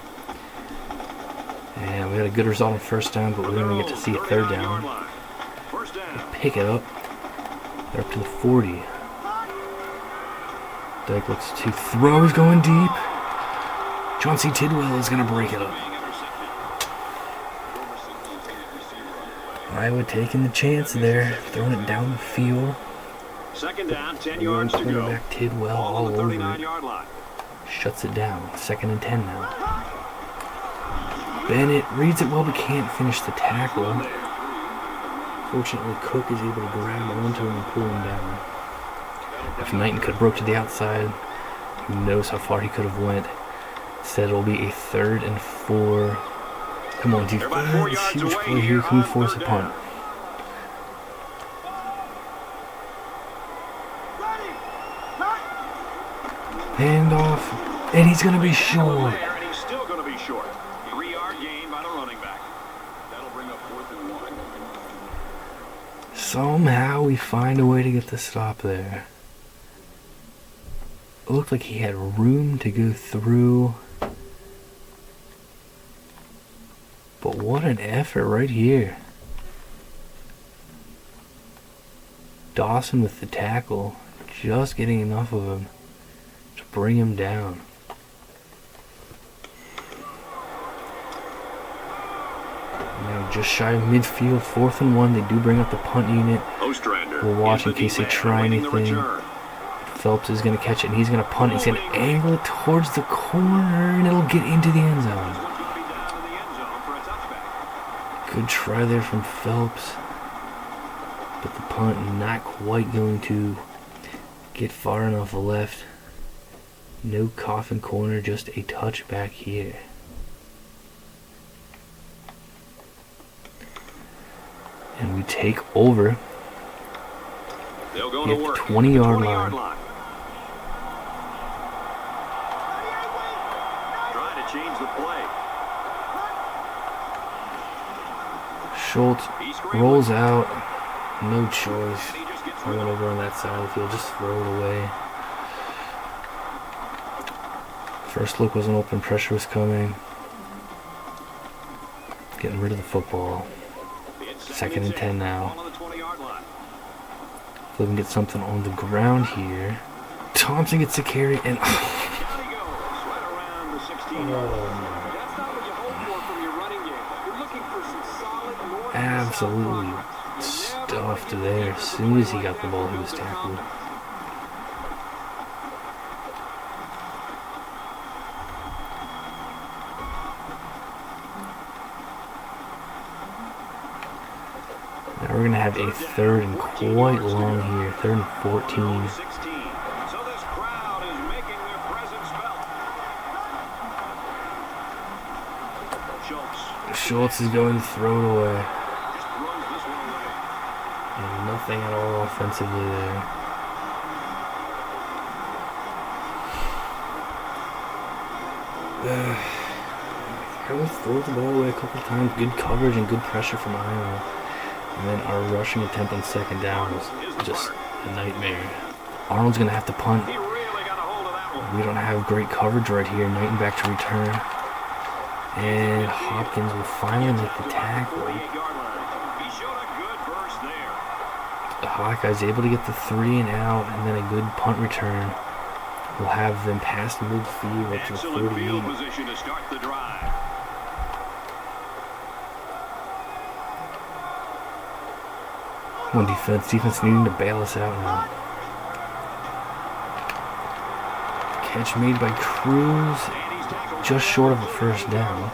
And we had a good result on first down, but we only get to see a third down. Pick it up. They're up to the 40. Dyke looks to throw. He's going deep. Chauncey Tidwell is going to break it up. Iowa taking the chance there, throwing it down the field. Second down, 10 yards to go. Back Tidwell all over it. Shuts it down. 2nd and 10 now. Bennett reads it well but can't finish the tackle. Fortunately, Cook is able to grab onto him and pull him down. If Knighton could have broke to the outside, who knows how far he could have went. Instead, it'll be a 3rd and 4. Come on, defense. Huge play here. Can we force a punt? Handoff, and he's going to be short. And he's still going to be short. 3-yard gain by the running back. That'll bring up 4th and 1. Somehow we find a way to get the stop there. It looked like he had room to go through. But what an effort right here. Dawson with the tackle, just getting enough of him to bring him down. Now just shy of midfield, 4th and 1. They do bring up the punt unit. We'll watch in case they try anything. Phelps is going to catch it, and he's going to punt. He's going to angle it towards the corner, and it'll get into the end zone. Good try there from Phelps. But the punt not quite going to get far enough left. No coffin corner, just a touchback here. And we take over at the 20-yard line. Trying to change the play. Schultz rolls out. No choice. I went over on that side of the field. Just throw it away. First look wasn't open. Pressure was coming. Getting rid of the football. 2nd and 10 now. If we can get something on the ground here. Thompson gets the carry and absolutely stuffed there. As soon as he got the ball, he was tackled. Now we're going to have a 3rd and quite long here. 3rd and 14. Schultz is going to throw it away. And nothing at all offensively there. Kind throws the ball away a couple of times. Good coverage and good pressure from Iowa. And then our rushing attempt on 2nd down was just a nightmare. Arnold's going to have to punt. We don't have great coverage right here. Knighton back to return. And Hopkins will finally make the tackle. The Hawkeyes able to get the 3 and out, and then a good punt return. We'll have them past midfield up to the 48. One defense needing to bail us out now. Catch made by Cruz, just short of the 1st down.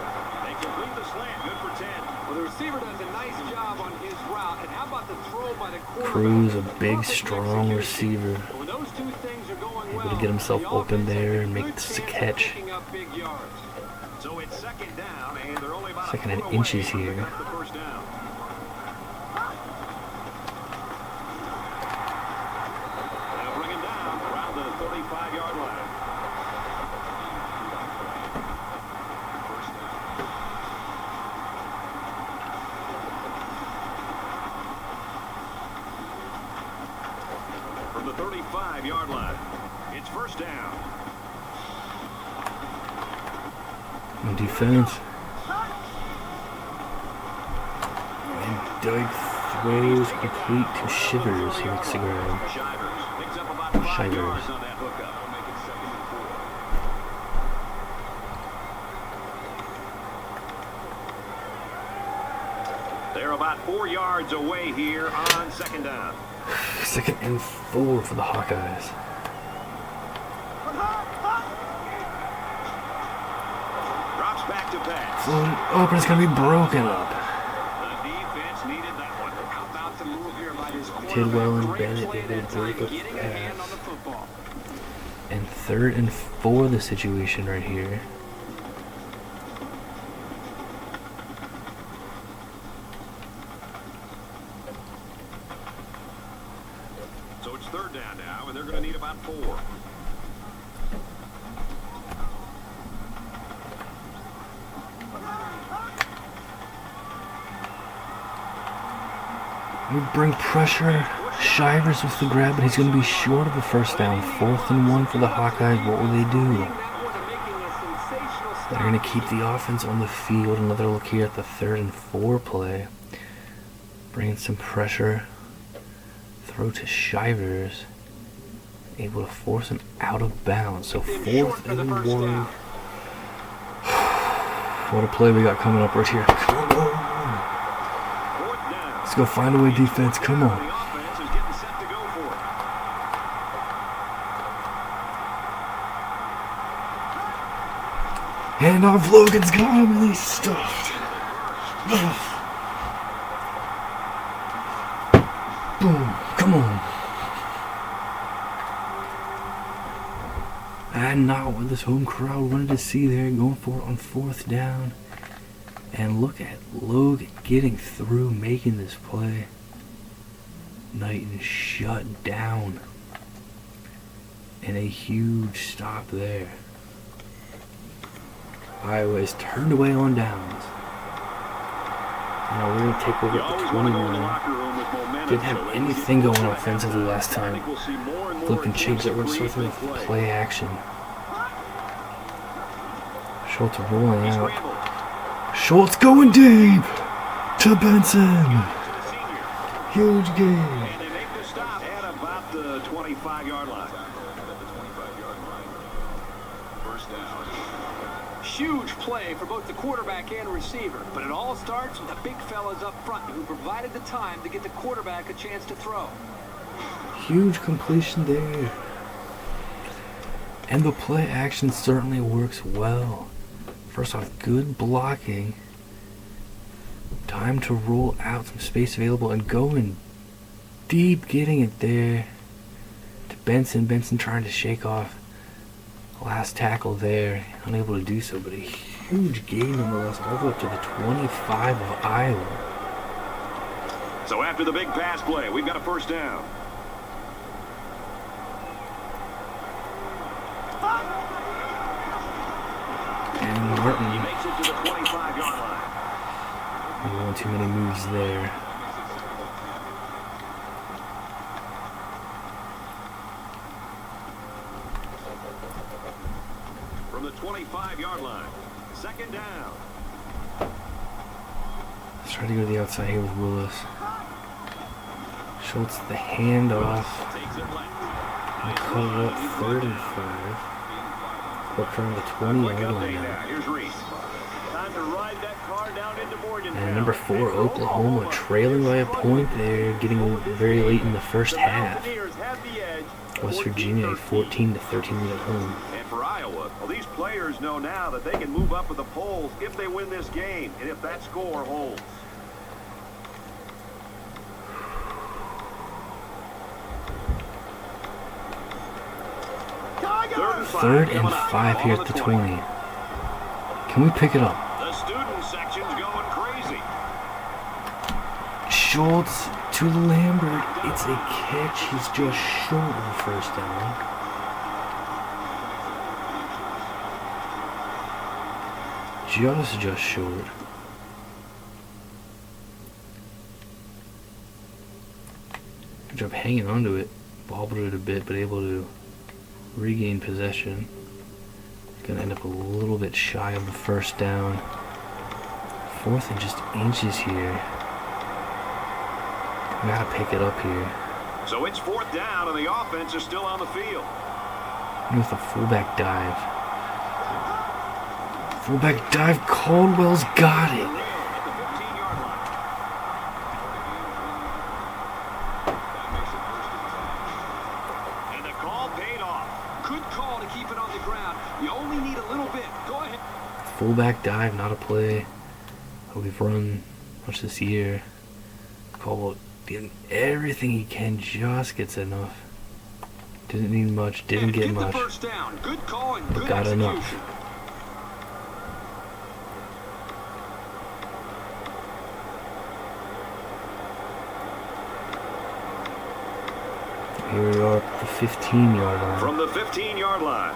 Cruz, a big, strong receiver, able to get himself open there and make this a catch. 2nd and inches here. From the 35-yard line, it's 1st down. On defense. And Dyke throws complete to Shivers. He makes the grab. Picks up about 5 Shivers. yards on that hookup. Make it 2nd and 4. They're about 4 yards away here on 2nd down. 2nd and 4 for the Hawkeyes. Drops back to pass. Floated up, and it's going to be broken up. The defense needed that one. About to move here by this Tidwell and quarterback. Bennett, Great they play would that time, break a getting a hand pass. on the football. And 3rd and 4 the situation right here. So it's 3rd down now, and they're going to need about 4. We bring pressure. Shivers with the grab, but he's going to be short of the 1st down. 4th and 1 for the Hawkeyes. What will they do? They're going to keep the offense on the field. Another look here at the 3rd and 4 play. Bringing some pressure. Throw to Shivers. Able to force him out of bounds. So 4th and 1. What a play we got coming up right here. Come on. Let's go find a way, defense. Come on. The offense is getting set to go for it. Hand off, Logan's got him, and he's stuffed. Boom. Come on. And not what this home crowd wanted to see there. Going for it on 4th down. And look at Logan getting through, making this play. Knighton shut down. And a huge stop there. Iowa is turned away on downs. Now we're going to take over at the 21. Didn't have anything going offensively last time. Looking change that. We're going to start with play action. Schultz rolling out. Schultz going deep to Benson. Huge game. And they make the stop at about the 25-yard line. First down. Huge play for both the quarterback and receiver, but it all starts with the big fellas up front who provided the time to get the quarterback a chance to throw. Huge completion there. And the play action certainly works well. First off, good blocking. Time to roll out, some space available, and going deep, getting it there to Benson. Benson trying to shake off last tackle there. Unable to do so, but a huge gain nonetheless, all the way up to the 25 of Iowa. So after the big pass play, we've got a 1st down. And Martin, He makes it to the 25-yard line. one too many moves there. From the 25-yard line, 2nd down. Let's try to go to the outside here with Willis. Schultz the handoff. Takes it left. And cut it up 3rd and 5. Up around the 20-yard line now. Here's Reese. Time to ride that car down into Morgantown. And number 4, Oklahoma, trailing by a point there, getting very late in the first half. Mountaineers have the edge. West Virginia a 14-13 lead at home. And for Iowa, well, these players know now that they can move up with the polls if they win this game and if that score holds. Third and 5 here at the 20. Can we pick it up? The student section's going crazy. Schultz to Lambert. It's a catch. He's just short of the 1st down. Just short. Good job hanging onto it. Bobbled it a bit, but able to regain possession. gonna end up a little bit shy of the first down. 4th and just inches here. Gotta pick it up here. So it's 4th down, and the offense is still on the field. With a fullback dive. Fullback dive. Caldwell's got it. At the 15-yard line. And the call paid off. Good call to keep it on the ground. You only need a little bit. Go ahead. Fullback dive, not a play we've run much this year. Caldwell did everything he can, just gets enough. Didn't need much, didn't get much, first down. Good call and but good got execution. enough. Here we are at the 15-yard line. From the 15-yard line,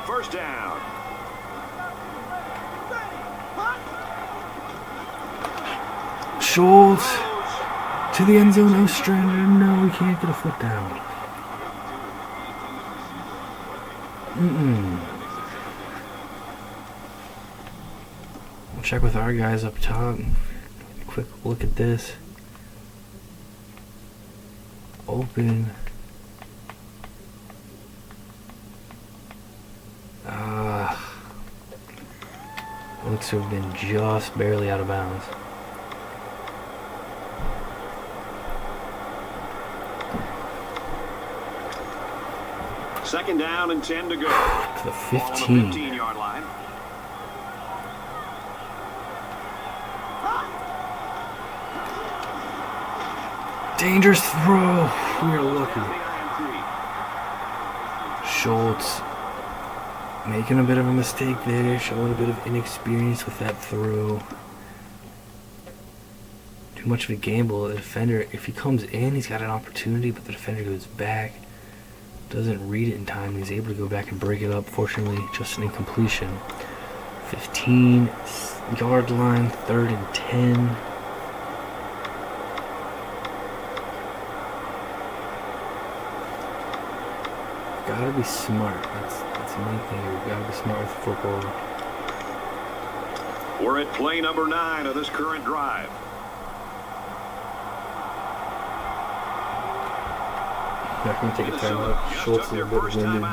first down. Schultz to the end zone, Ostrander. No, we can't get a foot down. We'll check with our guys up top. Quick look at this. Open. Looks to have been just barely out of bounds. Second down and 10 to go. To the 15. On the 15-yard line. Dangerous throw. We are lucky. Schultz making a bit of a mistake there, showing a bit of inexperience with that throw. Too much of a gamble. The defender, if he comes in, he's got an opportunity, but the defender goes back. Doesn't read it in time. He's able to go back and break it up. Fortunately, just an incompletion. 15-yard line, 3rd and 10. Gotta be smart. That's the main thing here. We've gotta be smart with football. We're at play number 9 of this current drive. Not gonna take a timeout. Schultz is a bit winded.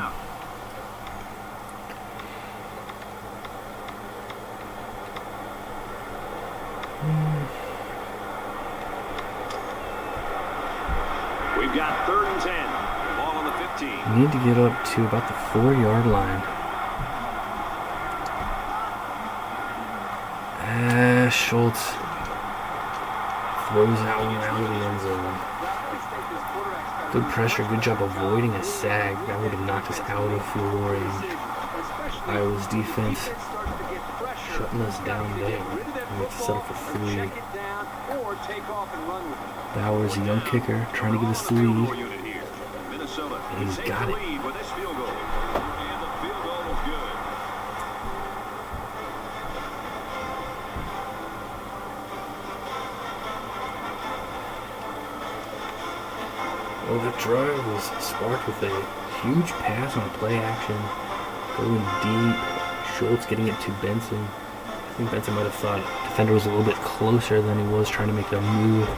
We've got 3rd and 10. Ball on the 15. We need to get up to about the 4-yard line. Schultz throws out around the end zone. Good pressure, good job avoiding a sag. That would have knocked us out of floor, and Iowa's defense shutting us down there. We have to settle for 3. Bauer's a young kicker, trying to get us the lead. And he's got it. Well, the drive was sparked with a huge pass on play action, going deep. Schultz getting it to Benson. I think Benson might have thought the defender was a little bit closer than he was, trying to make a move.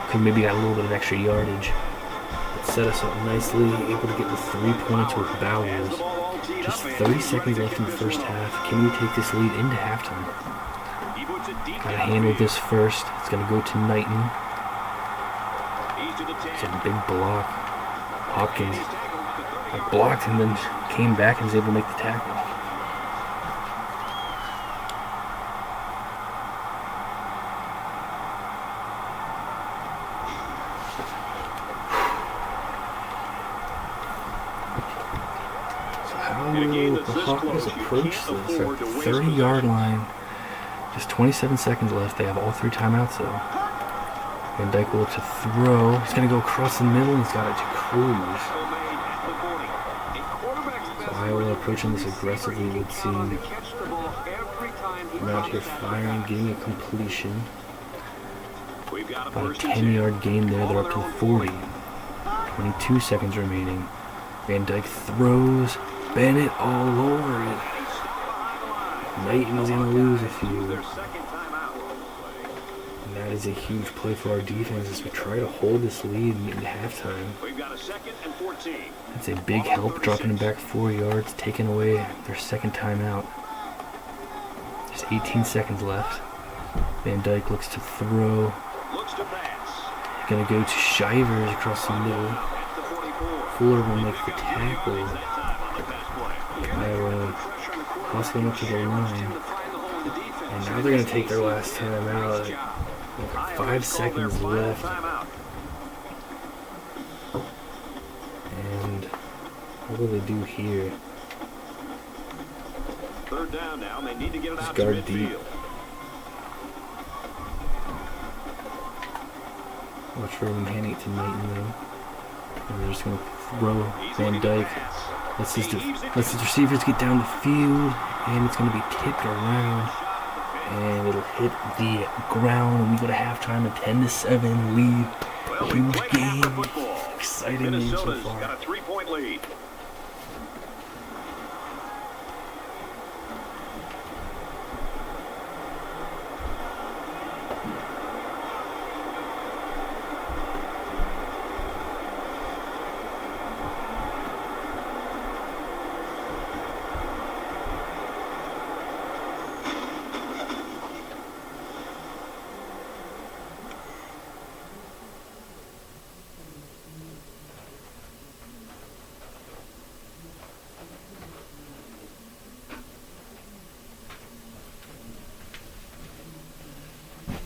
Could maybe got a little bit of extra yardage. It set us up nicely, able to get the 3 points with Bowers. Just 30 seconds left in the first half. Can we take this lead into halftime? Gotta handle this first. It's gonna go to Knighton. It's a big block. Hopkins blocked and then came back and was able to make the tackle. So how will the Hawkins approach this? They're at the 30-yard line. Just 27 seconds left. They have all 3 timeouts though. Van Dyke will look to throw. He's going to go across the middle. He's got it to Cruz. So Iowa approaching this aggressively, it would seem. I'm out here firing, getting a completion. About a 10-yard gain there. They're up to the 40. 22 seconds remaining. Van Dyke throws. Bennett all over it. Knighton is going to lose a few. Their second timeout. And that is a huge play for our defense as we try to hold this lead and get into halftime. We've got a 2nd and 14. That's a big help, dropping them back 4 yards, taking away their second timeout. There's 18 seconds left. Van Dyke looks to throw. Looks to pass. Gonna go to Shivers across the middle. At the 44. Fuller will make the tackle. That time on the pass play. Iowa hustling up to the line. And now they're gonna take their last timeout. Like 5 seconds left. Timeout. And what will they do here? 3rd down now, and they need to get it Just out to guard deep. midfield. Watch for them handing it to Knighton though. And they're just gonna throw Van Dyke. Let's his receivers get down the field, and it's gonna be tipped around, and it'll hit the ground, and we go to halftime, a 10-7 lead. Well, Huge we play half game, the football. exciting game so Minnesota's far. got a 3-point lead.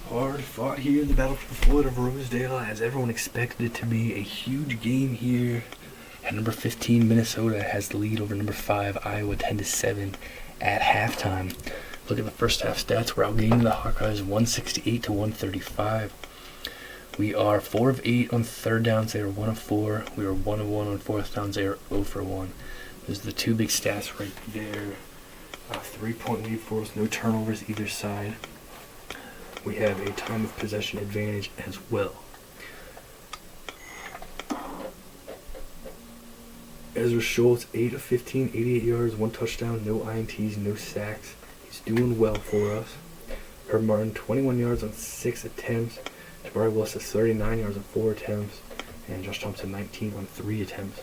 Hard fought here in the Battle for the Floyd of Rosedale, as everyone expected it to be. A huge game here. At number 15, Minnesota has the lead over number 5, Iowa, 10-7 at halftime. Look at the first half stats. We're outgaining the Hawkeyes 168 to 135. We are 4 of 8 on 3rd downs. They are 1 of 4. We are 1 of 1 on 4th downs. They are 0 for 1. Those are the two big stats right there. 3-point lead for us. No turnovers either side. We have a time of possession advantage as well. Ezra Schultz, 8 of 15, 88 yards, 1 touchdown, no INTs, no sacks. He's doing well for us. Herb Martin, 21 yards on 6 attempts. Jabari Willis has 39 yards on 4 attempts. And Josh Thompson, 19 on 3 attempts.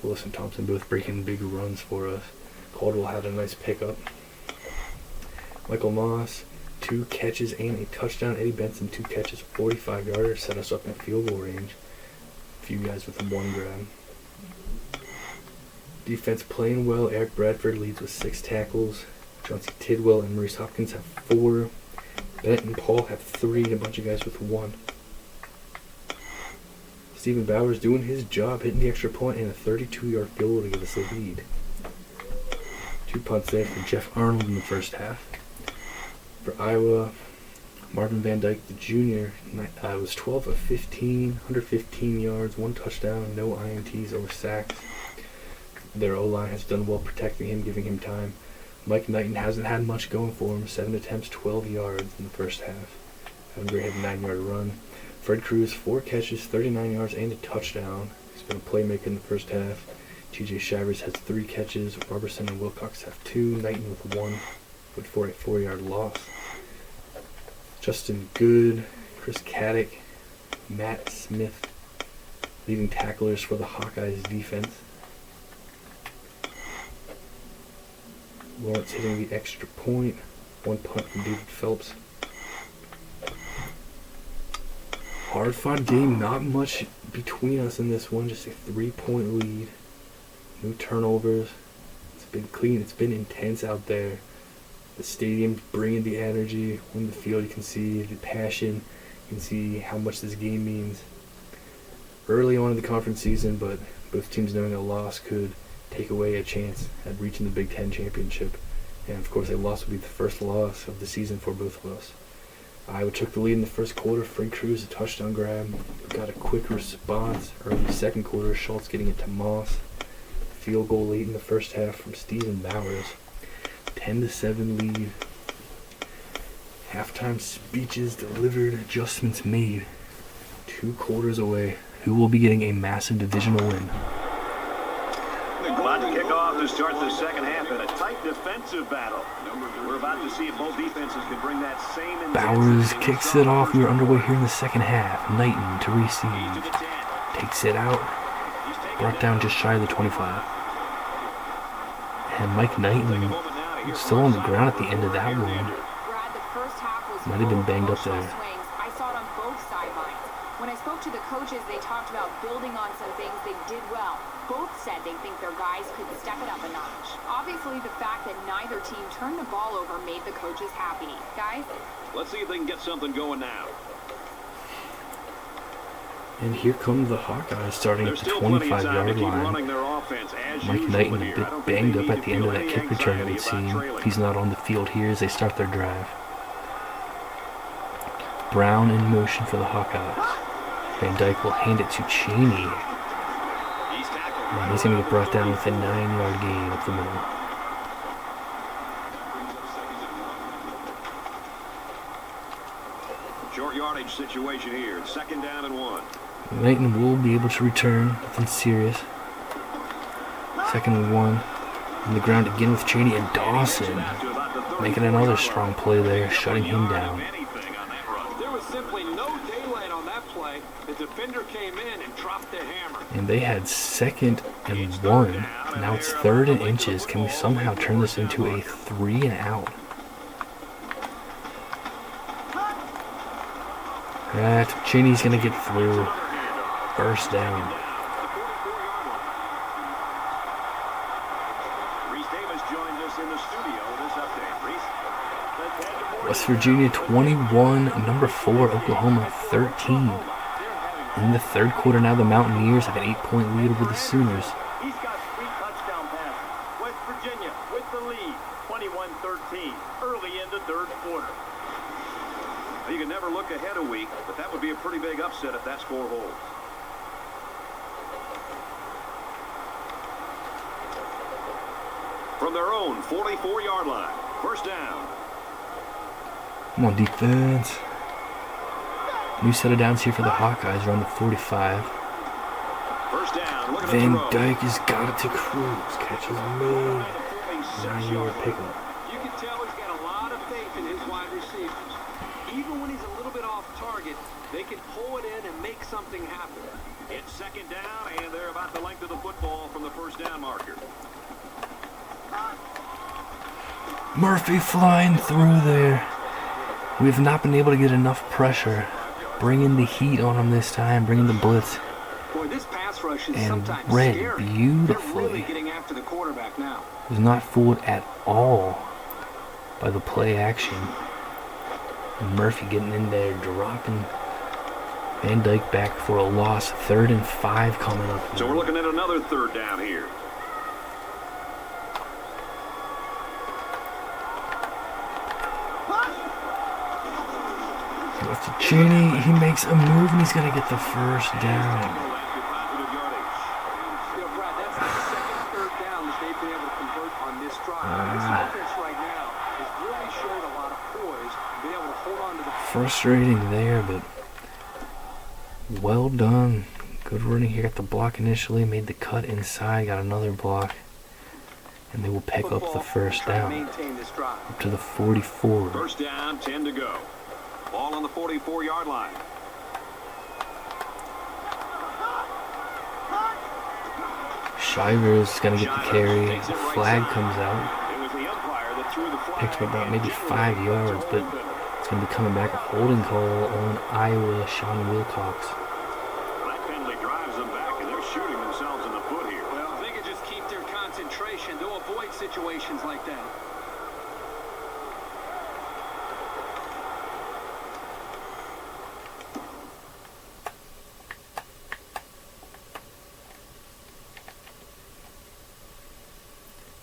Willis and Thompson both breaking big runs for us. Caldwell had a nice pickup. Michael Moss, 2 catches and a touchdown. Eddie Benson, 2 catches, 45-yarder, set us up in field goal range. A few guys with 1 grab. Defense playing well. Eric Bradford leads with 6 tackles. Chauncey Tidwell and Maurice Hopkins have 4. Bennett and Paul have 3, and a bunch of guys with 1. Stephen Bowers doing his job, hitting the extra point and a 32-yard field goal to give us the lead. 2 punts there for Jeff Arnold in the first half. For Iowa, Marvin Van Dyke, the junior, was 12 of 15, 115 yards, 1 touchdown, no INTs or sacks. Their O-line has done well protecting him, giving him time. Mike Knighton hasn't had much going for him. 7 attempts, 12 yards in the first half. Hungary had a 9-yard run. Fred Cruz, 4 catches, 39 yards, and a touchdown. He's been a playmaker in the first half. TJ Shivers has 3 catches. Robertson and Wilcox have 2. Knighton with 1, but for a 4-yard loss. Justin Good, Chris Caddick, Matt Smith, leading tacklers for the Hawkeyes defense. Lawrence hitting the extra point. 1 punt from David Phelps. Hard fought game, not much between us in this one, just a 3-point lead. No turnovers. It's been clean, it's been intense out there. The stadium's bringing the energy. On the field you can see the passion. You can see how much this game means. Early on in the conference season, but both teams knowing a loss could take away a chance at reaching the Big Ten championship. And of course a loss would be the first loss of the season for both of us. Iowa took the lead in the first quarter. Fred Cruz, a touchdown grab. Got a quick response early second quarter. Schultz getting it to Moss. Field goal late in the first half from Stephen Bowers. 10-7 lead. Halftime speeches delivered, adjustments made. 2 quarters away. Who will be getting a massive divisional win? Glad About to kick off to start the second half in a tight defensive battle. We're about to see if both defenses can bring that same intensity. Bowers kicks it off. We're underway here in the second half. Knighton to receive. Takes it out. Brought down just shy of the 25. And Mike Knighton still on the ground at the end of that one. Might have been banged up there. I saw it on both sidelines. When I spoke to the coaches, they talked about building on some things they did well. Both said they think their guys could step it up a notch. Obviously, the fact that neither team turned the ball over made the coaches happy. Guys? Let's see if they can get something going now. And here come the Hawkeyes starting at the 25-yard line. Mike Knighton a bit banged up at the end of that kick return, it would seem. He's not on the field here as they start their drive. Brown in motion for the Hawkeyes. Van Dyke will hand it to Cheney. And he's going to get brought down with a 9-yard gain up the middle. Short yardage situation here. It's 2nd down and 1. Knighton will be able to return. Nothing serious. 2nd and 1. On the ground again with Cheney and Dawson. Making another strong play there, shutting him down. There was simply no daylight on that play. The defender came in and dropped the hammer. And they had 2nd and 1. Now it's 3rd and inches. Can we somehow turn this into a 3 and out? Cheney's going to get through. First down. West Virginia 21, number 4, Oklahoma 13. In the third quarter now, the Mountaineers have an 8-point lead over the Sooners. He's got 3 touchdown passes. West Virginia with the lead, 21-13, early in the third quarter. You can never look ahead a week, but that would be a pretty big upset if that score holds. From their own 44-yard line, first down. Come on, defense. New set of downs here for the Hawkeyes around the 45. First down. Van Dyke has got it to Cruz. Catches made. 9-yard pickup. You can tell he's got a lot of faith in his wide receivers. Even when he's a little bit off target, they can pull it in and make something happen. It's 2nd down, and they're about the length of the football from the first down marker. Murphy flying through there. We have not been able to get enough pressure. Bringing the heat on them this time, bringing the blitz. Boy, this pass rush is and sometimes read scary. beautifully. They're really getting after the quarterback now. Was not fooled at all by the play action. And Murphy getting in there, dropping Van Dyke back for a loss. 3rd and 5 coming up. So we're looking at another 3rd down here. Left to Cheney. He makes a move and he's going to get the first down. Brad, that's the 2nd, 3rd down that they've been able to convert on this drive. This offense right now has really showed a lot of poise, being able to hold on to the... Frustrating there, but well done. Good running here at the block initially. Made the cut inside. Got another block. And they will pick up the first down. Up to the 44. First down, 10 to go. Ball on the 44-yard line. Shivers going to get the carry. The flag comes out. Picks up about maybe 5 yards, but it's going to be coming back. A holding call on Iowa, Sean Wilcox. That penalty drives them back, and they're shooting themselves in the foot here. Well, if they could just keep their concentration, they'll avoid situations like that.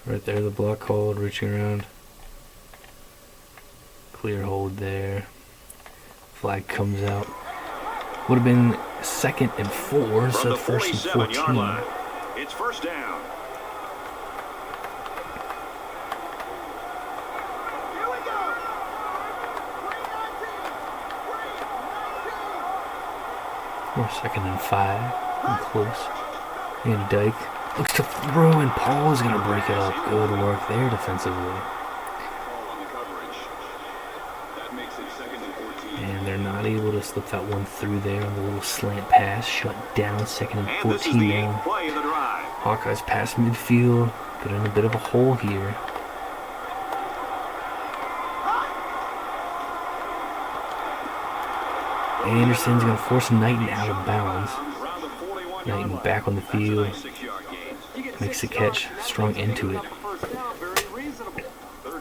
Right there, the block called, reaching around. Clear hold there. Flag comes out. Would have been 2nd and 4 instead of 1st and 14. Line. It's first down. Or 2nd and 5. And close. And Dyke Looks to throw, and Paul is going to break it up. Good work there defensively. And they're not able to slip that one through there on the little slant pass. Shut down, 2nd and 14 now. Hawkeyes pass midfield. Put in a bit of a hole here. Anderson's going to force Knighton out of bounds. Knighton back on the field. Makes the catch, strung into it.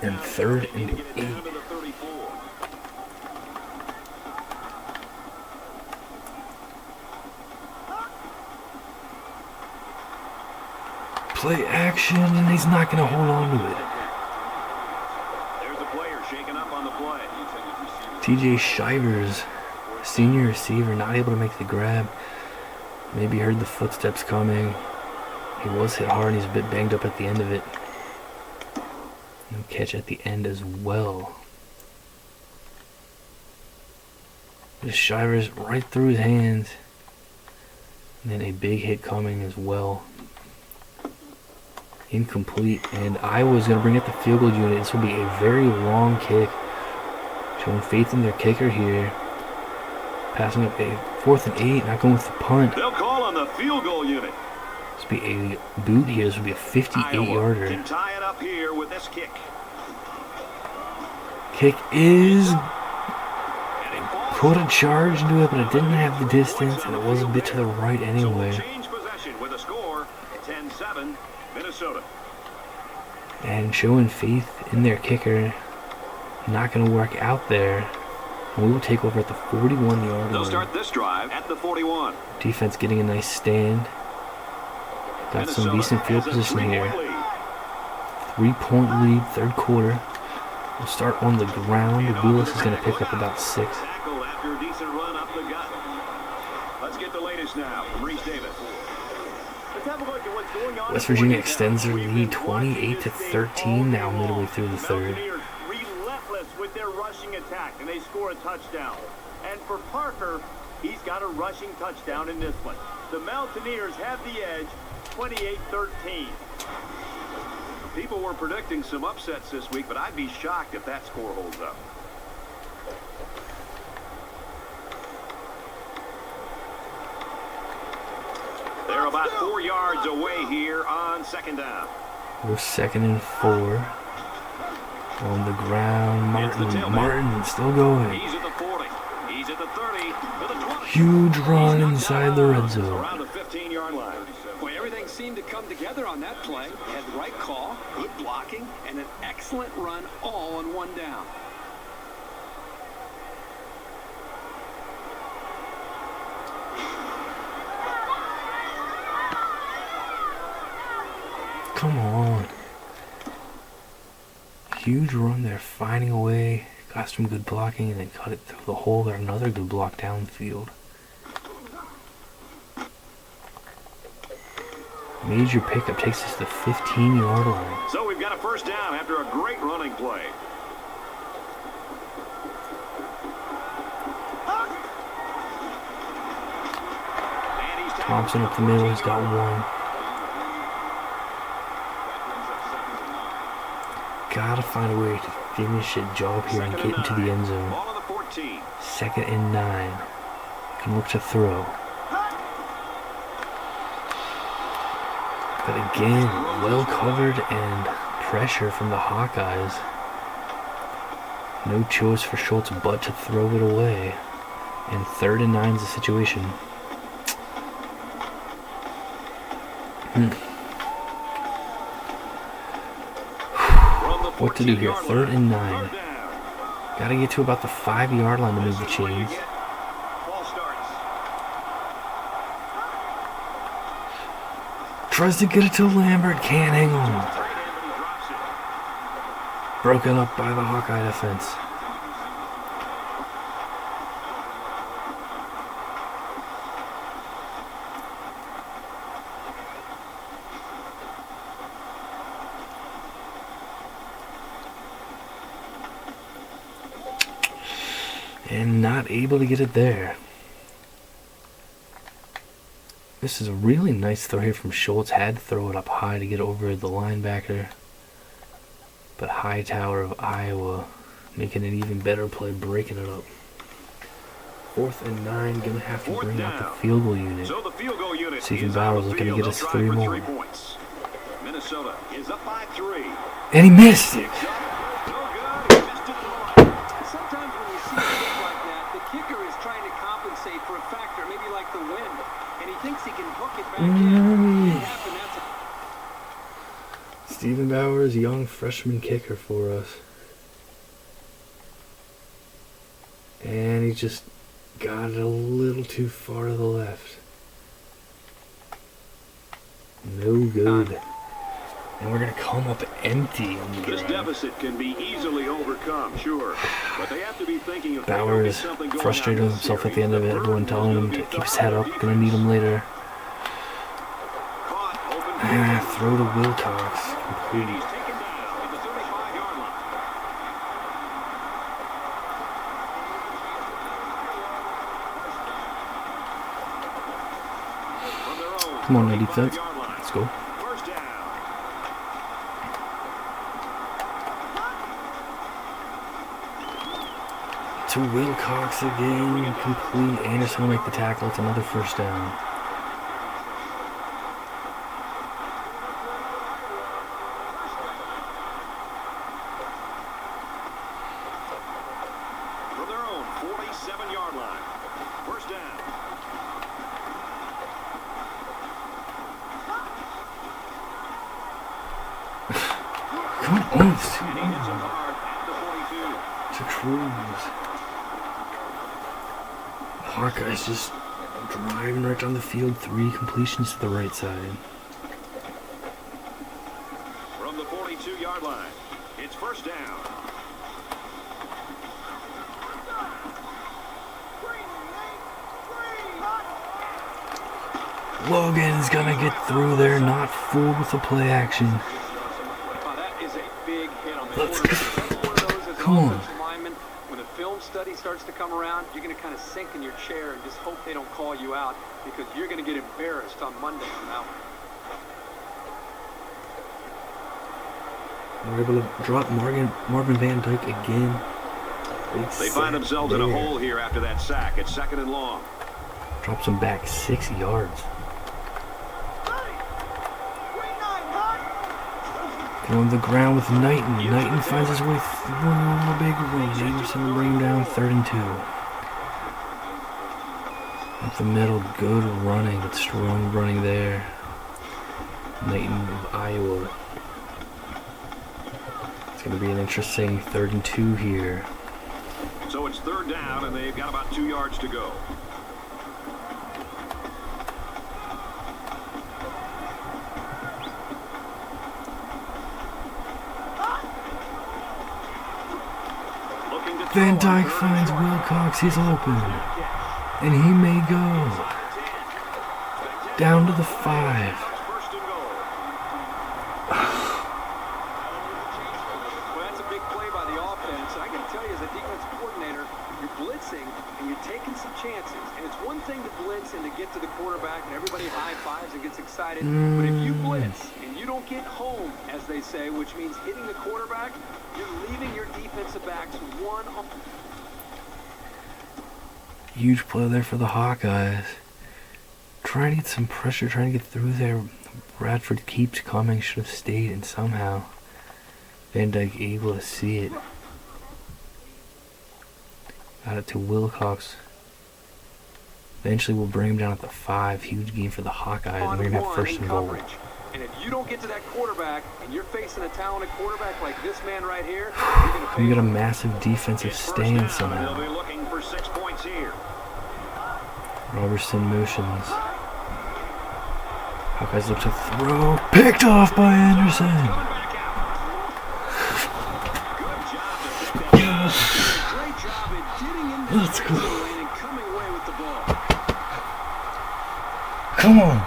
And 3rd and 8. Play action, and he's not going to hold on to it. There's a player shaking up on the play. TJ Shivers, senior receiver, not able to make the grab. Maybe heard the footsteps coming. He was hit hard, and he's a bit banged up at the end of it. No catch at the end as well. Just Shivers right through his hands. And then a big hit coming as well. Incomplete, and Iowa's going to bring up the field goal unit. This will be a very long kick. Showing faith in their kicker here. Passing up a 4th and 8, not going with the punt. They'll call on the field goal unit. This will be a boot here. This will be a 58-yarder. Can tie it up here with this kick. Kick is put a charge into it, but it didn't have the distance, and it was a bit to the right anyway. So we'll change possession with a score 10-7 Minnesota. And showing faith in their kicker. Not going to work out there. We will take over at the 41-yard line. They'll start this drive at the 41. Defense getting a nice stand. Got some decent field position here. 3-point lead, 3rd quarter. We'll start on the ground. Bulis is going to pick up about 6. Tackle after a decent run up the gut. Let's get the latest now from Reese Davis. Let's have a look at what's going on. West Virginia extends their lead 28-13 now midway through the 3rd. Relentless with their rushing attack, and they score a touchdown. And for Parker, he's got a rushing touchdown in this one. The Mountaineers have the edge, 28-13. People were predicting some upsets this week, but I'd be shocked if that score holds up. They're about 4 yards away here on 2nd down. We're 2nd and 4. On the ground, Martin still going. He's at the 40. He's at the 30. To the 20. Huge run inside the red zone. Around the 15-yard line. Boy, everything seemed to come together on that play. They had the right call, good blocking, and an excellent run all on 1 down. Come on. Huge run there, finding a way. Got some good blocking and then cut it through the hole. Got another good block downfield. Major pickup takes us to the 15-yard line. So we've got a first down after a great running play. Thompson up the middle, he's got 1. Gotta find a way to finish a job here and get into the end zone. 2nd and 9. Can look to throw. But again, well covered and pressure from the Hawkeyes. No choice for Schultz but to throw it away. And 3rd and 9 is the situation. What to do here? 3rd and 9. Gotta get to about the 5-yard line to move the chains. Tries to get it to Lambert, can't hang on. Broken up by the Hawkeye defense. And not able to get it there. This is a really nice throw here from Schultz. Had to throw it up high to get over the linebacker. But Hightower of Iowa making an even better play, breaking it up. 4th and 9, gonna have to bring out the field goal unit. So the field goal unit Stephen Bowers looking to get us 3 more. Minnesota is up by 3. And he missed it. Sometimes when you see a kick like that, the kicker is trying to compensate for a factor, maybe like the wind, and he thinks he can hook it back in. Stephen Bowers, young freshman kicker for us. And he just got it a little too far to the left. No good. And we're going to come up empty on the This drive. deficit can be easily overcome, sure. But they have to be thinking of Bowers frustrated with himself at the end of it. Everyone telling him to keep his head up. Going to need him later. Throw to Wilcox. Complete. He's taken down at the 35-yard line. From their own Come on, now defense. 35-yard line. Let's go. First down. To Wilcox again. Complete. Anderson will make the tackle. It's another first down. From their own 47-yard line. First down. Come on. And he hits him hard at the 42. To Cruz. Hawkeyes just driving right down the field. 3 completions to the right side. From the 42-yard line, it's first down. Logan's gonna get through there, not fooled with the play action. That is a big hit on the Let's quarterback. go. That's one of those as an Come on. offensive lineman. When a film study starts to come around, you're going to kind of sink in your chair and just hope they don't call you out because you're going to get embarrassed on Monday from that one. We're able to drop Marvin Van Dyke again. They find themselves in a hole here after that sack. It's 2nd and long. Drops him back 6 yards. Going to the ground with Knighton. Knighton finds his way through a big run. Anderson will bring him down 3rd and 2. Up the middle, good running. Good strong running there. Knighton of Iowa. It's going to be an interesting 3rd and 2 here. So it's 3rd down, and they've got about 2 yards to go. Van Dyke finds Wilcox. He's open. And he may go. Down to the 5. First and goal. Well, that's a big play by the offense. And I got to tell you, as a defensive coordinator, you're blitzing and you're taking some chances. And it's one thing to blitz and to get to the quarterback and everybody high-fives and gets excited. But if you blitz and you don't get home, as they say, which means hitting the quarterback, you're leaving your defensive backs one on. Huge play there for the Hawkeyes. Trying to get some pressure, trying to get through there. Bradford keeps coming, should have stayed, and somehow Van Dyke able to see it. Got it to Wilcox. Eventually we'll bring him down at the 5. Huge game for the Hawkeyes, and they're going to have first and goal. And if you don't get to that quarterback and you're facing a talented quarterback like this man right here, you're going to pay. We got a massive defensive stand somehow. They'll be looking for 6 points here. Robertson motions. Hawkeyes look to throw. Picked off by Anderson. Great job at getting in the Let's go. lane and coming away with the ball. Come on.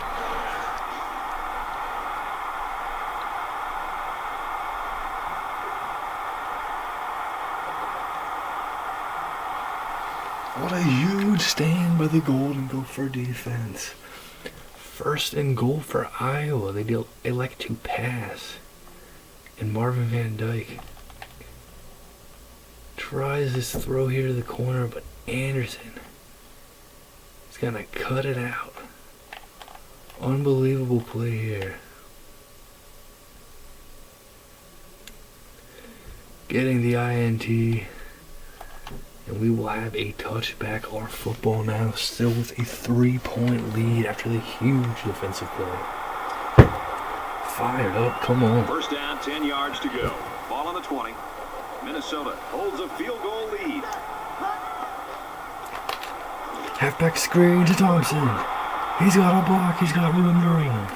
What a huge stand by the Golden Gopher defense. First and goal for Iowa. They elect to pass. And Marvin Van Dyke tries this throw here to the corner, but Anderson is going to cut it out. Unbelievable play here. Getting the INT. And we will have a touchback. Our football now still with a 3-point lead after the huge defensive play. Fired up, come on. First down, 10 yards to go. Ball on the 20. Minnesota holds a field goal lead. Halfback screen to Thompson. He's got a block, he's got room to run.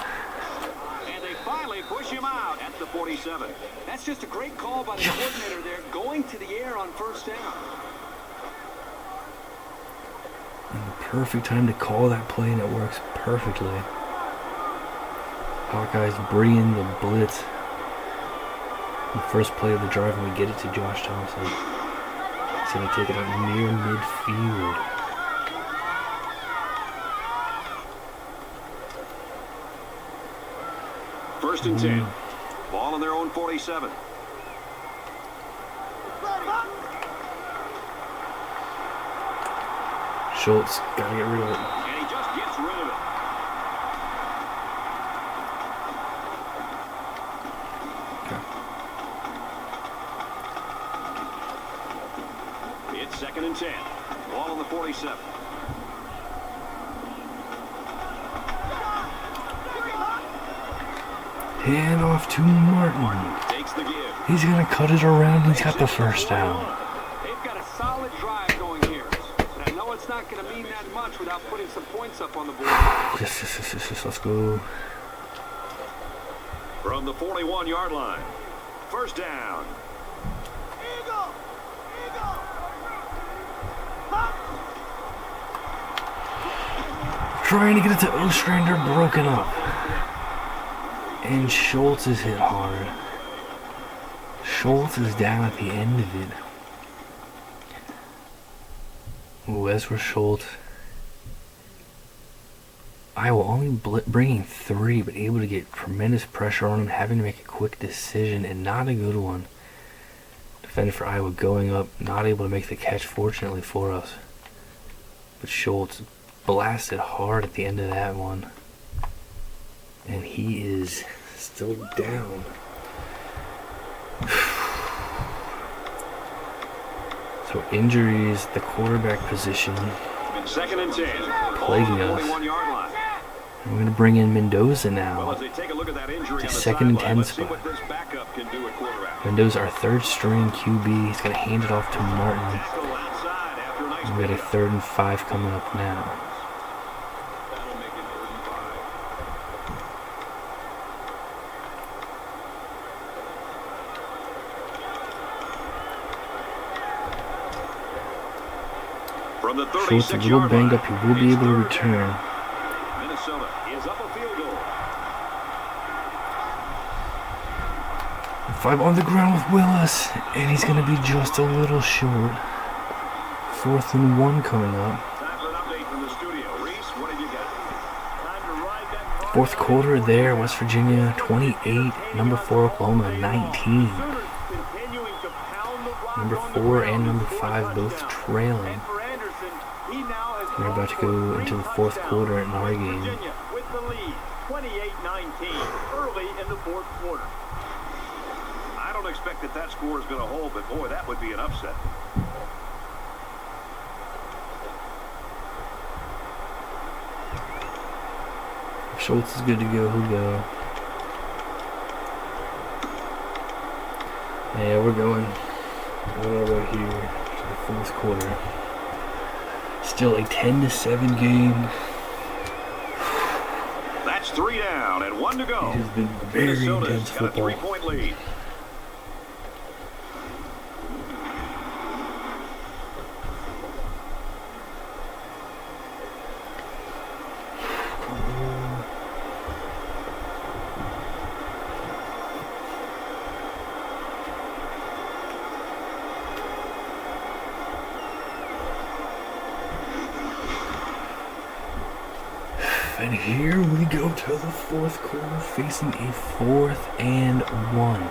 And they finally push him out at the 47. That's just a great call by the coordinator there, going to the air on first down. And the perfect time to call that play, and it works perfectly. Hawkeyes bringing the blitz. The first play of the drive, and we get it to Josh Thompson. He's going to take it out near midfield. First and 10. Ball on their own 47. Schultz, got to get rid of it. And he just gets rid of it. It's second and 10. Ball on the 47. Hand off to Martin. Takes the give. He's going to cut it around. He's got the first down. They've got a solid drive going here. And I know it's not going to mean that much without putting some points up on the board. Yes, let's go. From the 41-yard line. First down. Trying to get it to Ostrander, broken up. And Schultz is hit hard. Schultz is down at the end of it. Ooh, Ezra Schultz. Iowa only bringing 3, but able to get tremendous pressure on him, having to make a quick decision, and not a good one. Defender for Iowa going up, not able to make the catch, fortunately for us. But Schultz blasted hard at the end of that one. And he is still down. So injuries, the quarterback position, Second and 10. plaguing us. 41-yard line. We're going to bring in Mendoza Well, now. as they take a look at that injury The on the second and sideline, 10 let's see spot. what this backup can do at quarterback. Mendoza, our third string QB. He's going to hand it off to Martin. Tackle outside after a nice We got a pickup. 3rd and 5 coming up now. That'll make it 3rd and 5. From the Schultz a little 36-yard banged line, up. He will be it's able to third return. down. Minnesota is up a field goal. 5 on the ground with Willis. And he's going to be just a little short. 4th and 1 coming up. Time for an update from the studio. Reese, what have you got? Time to ride that car. 4th quarter there, West Virginia 28, number 4 Oklahoma 19. Sooners continuing to pound the rock Number on the 4 ground and number to score 5 both touchdowns. trailing. And for Anderson, he now has We're about to go into the 4th quarter in our game. Virginia with the lead, 28-19, early in the 4th quarter. I don't expect that score is going to hold, but boy, that would be an upset. If Schultz is good to go, he'll go. Yeah, we're going on our way here to the 4th quarter. Still a 10-7 game. That's 3 down and 1 to go. It has been very Minnesota's intense got football. a 3-point lead. And here we go to the fourth quarter, facing a 4th and 1.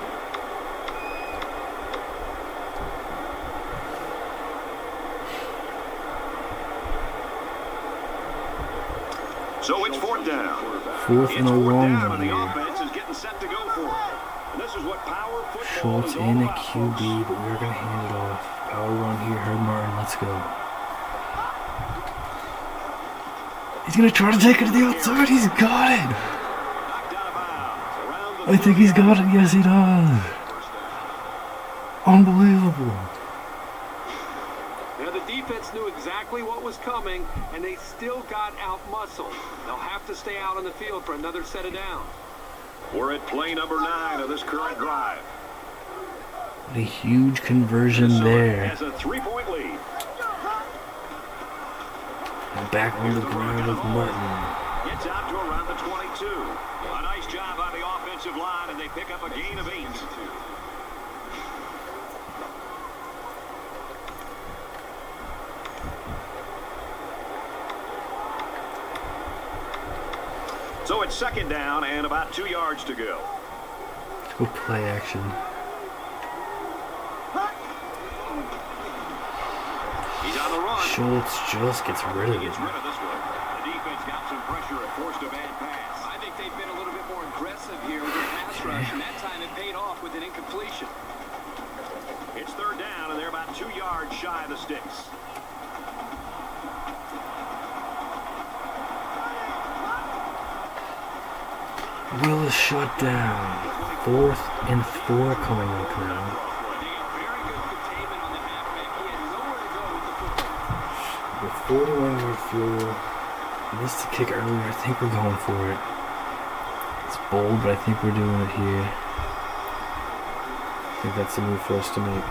So it's 4th down. 4th and a long down, one and the here. offense is getting set to go for it. And this is what power football Schultz is all in a about, QB, folks. but we're going to hand it off. Power run here, Herb Martin, let's go. He's going to try to take it to the outside. He's got it. Knocked out of bounds. Around the I think he's got it. Yes, he does. Unbelievable. Now, the defense knew exactly what was coming, and they still got out-muscled. They'll have to stay out on the field for another set of downs. We're at play number 9 of this current drive. What a huge conversion Minnesota there. has a 3-point lead. And back on the ground with Martin. Gets out to around the 22. A nice job on the offensive line, and they pick up a gain of 8. So it's 2nd down and about 2 yards to go. Let's go play action. He's on the run. Schultz just gets rid of it. Gets rid of this one. The defense got some pressure and forced a bad pass. I think they've been a little bit more aggressive here with their pass rush, and that time it paid off with an incompletion. It's 3rd down, and they're about 2 yards shy of the sticks. Willis shut down. 4th and 4 coming up now. Very good containment on the halfback. He had nowhere to go with the football. With 41-yard field goal. Missed the kick earlier. I think we're going for it. It's bold, but I think we're doing it here. I think that's the move for us to make.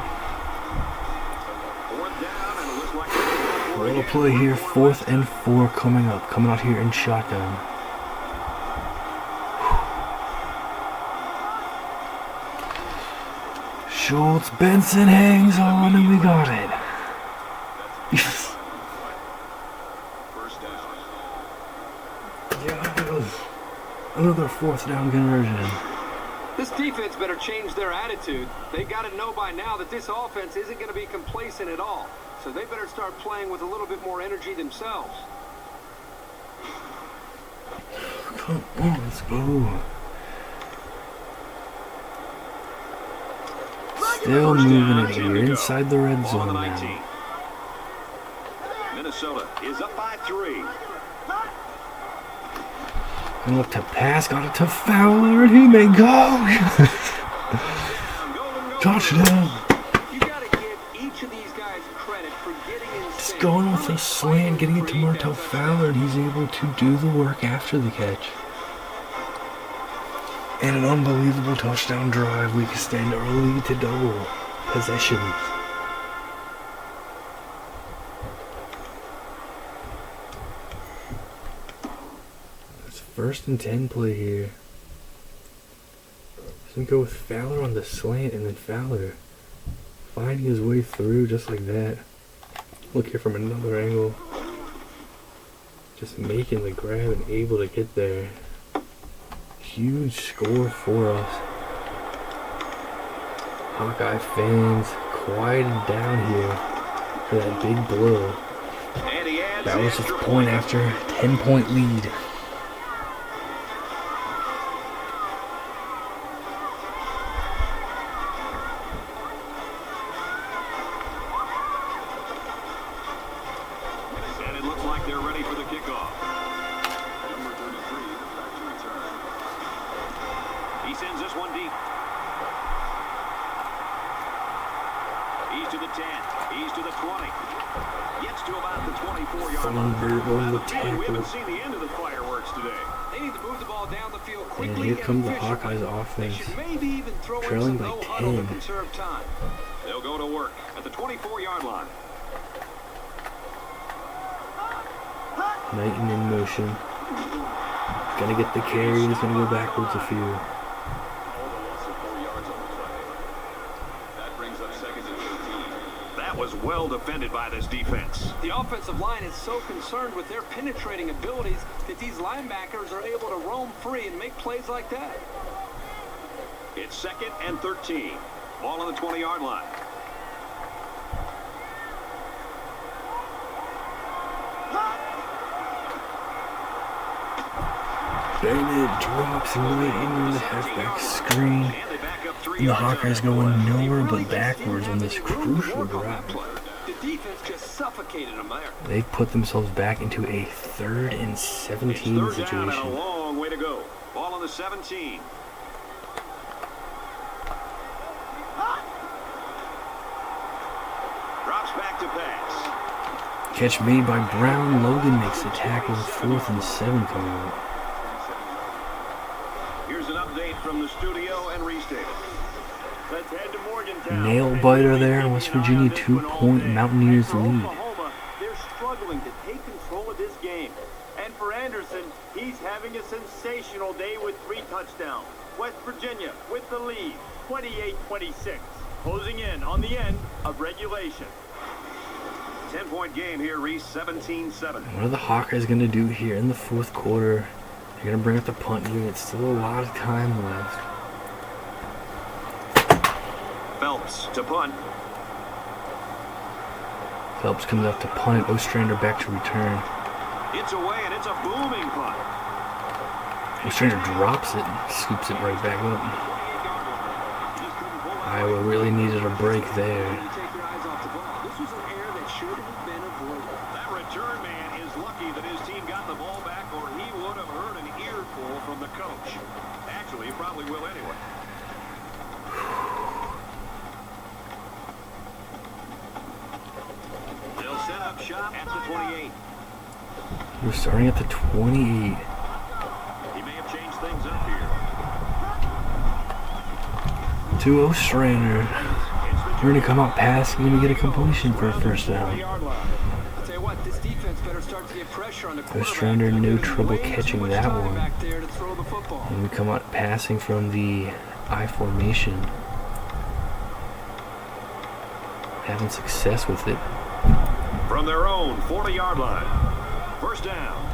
4th down, and it looks like they're going Little play here. 4th and 4 coming up. Coming out here in shotgun. Schultz, Benson hangs on, and we got it. Yes. Another 4th down conversion. This defense better change their attitude. They got to know by now that this offense isn't going to be complacent at all. So they better start playing with a little bit more energy themselves. Come on, let's go. Still moving it here inside the red Ball on zone the now. 19. Minnesota is up by 3. Going up to pass, got it to Fowler, and he may go. Touchdown. You got to give each of these guys credit for getting in Just sync. going with a slant, getting it to Martel Fowler, and he's able to do the work after the catch. And an unbelievable touchdown drive. We can stand early to double possessions. It's 1st and 10 play here. Just gonna go with Fowler on the slant, and then Fowler finding his way through just like that. Look here from another angle. Just making the grab and able to get there. Huge score for us. Hawkeye fans quieted down here for that big blow. And he adds That the was just extra point after 10-point lead. And it looks like they're ready for the kickoff. Number 33 back to return. He sends this one deep. He's to the 10. He's to the 20. Gets to about the 24-yard line. On the We tackle. haven't seen the end of the fireworks today. They need to move the ball down the field And quickly here comes the efficiently. Hawkeyes offense. They should maybe even throw in Trailing some by no huddle to 10. conserve time. They'll go to work at the 24-yard line. Knighton in motion. Gonna get the carry. He's gonna go backwards a few. That was well defended by this defense. The offensive line is so concerned with their penetrating abilities that these linebackers are able to roam free and make plays like that. It's 2nd and 13. Ball on the 20-yard line. Bennett drops right into the halfback screen. And the Hawkeyes going nowhere but backwards on this crucial drop. The defense just suffocated them there. They put themselves back into a 3rd and 17 Third down and a situation. long way to go. Ball on the 17. Drops back to pass. Catch made by Brown. Logan makes the tackle. 4th and 7 coming up. Here's an update from the studio and restated. Let's head to Morgantown. Nail biter there, and West Virginia 2-point Mountaineers lead. Oklahoma, they're struggling to take control of this game. And for Anderson, he's having a sensational day with 3 touchdowns. West Virginia with the lead, 28-26. Closing in on the end of regulation. 10-point game here, Reese, 17-7. What are the Hawkeyes going to do here in the 4th quarter? They're going to bring up the punt unit. Still a lot of time left. Phelps to punt. Phelps comes up to punt. Ostrander back to return. It's away, and it's a booming punt. Ostrander drops it and scoops it right back up. Iowa really needed a break there. That return man is lucky that his team got the ball back, or he would have heard an earful from the coach. Actually, he probably will anyway. They'll set up shop at the 28. We're starting at the 28. He may have changed things up here. To Ostrander. We're going to come out passing and we get a completion for a 1st down. I'll tell you what, this defense better start to get pressure on the quarterback. Ostrander, no trouble Way too catching much that time one. back there to throw the football. And we come out passing from the I formation. Having success with it. From their own 40-yard line. 1st down.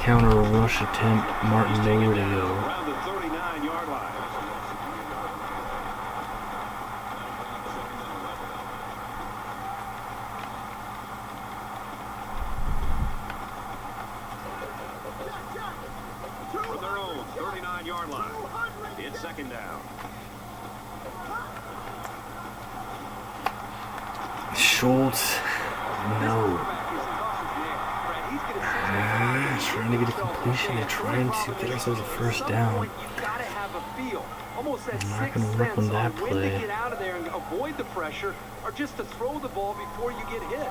Counter rush attempt. Martin nowhere to go. Around the 39-yard line. From their own 39-yard line. It's 2nd down. Schultz. No. Trying to get a completion. They're trying to get ourselves a 1st down. I'm not going to work on that when play. to get out of there and avoid the pressure, or just to throw the ball before you get hit.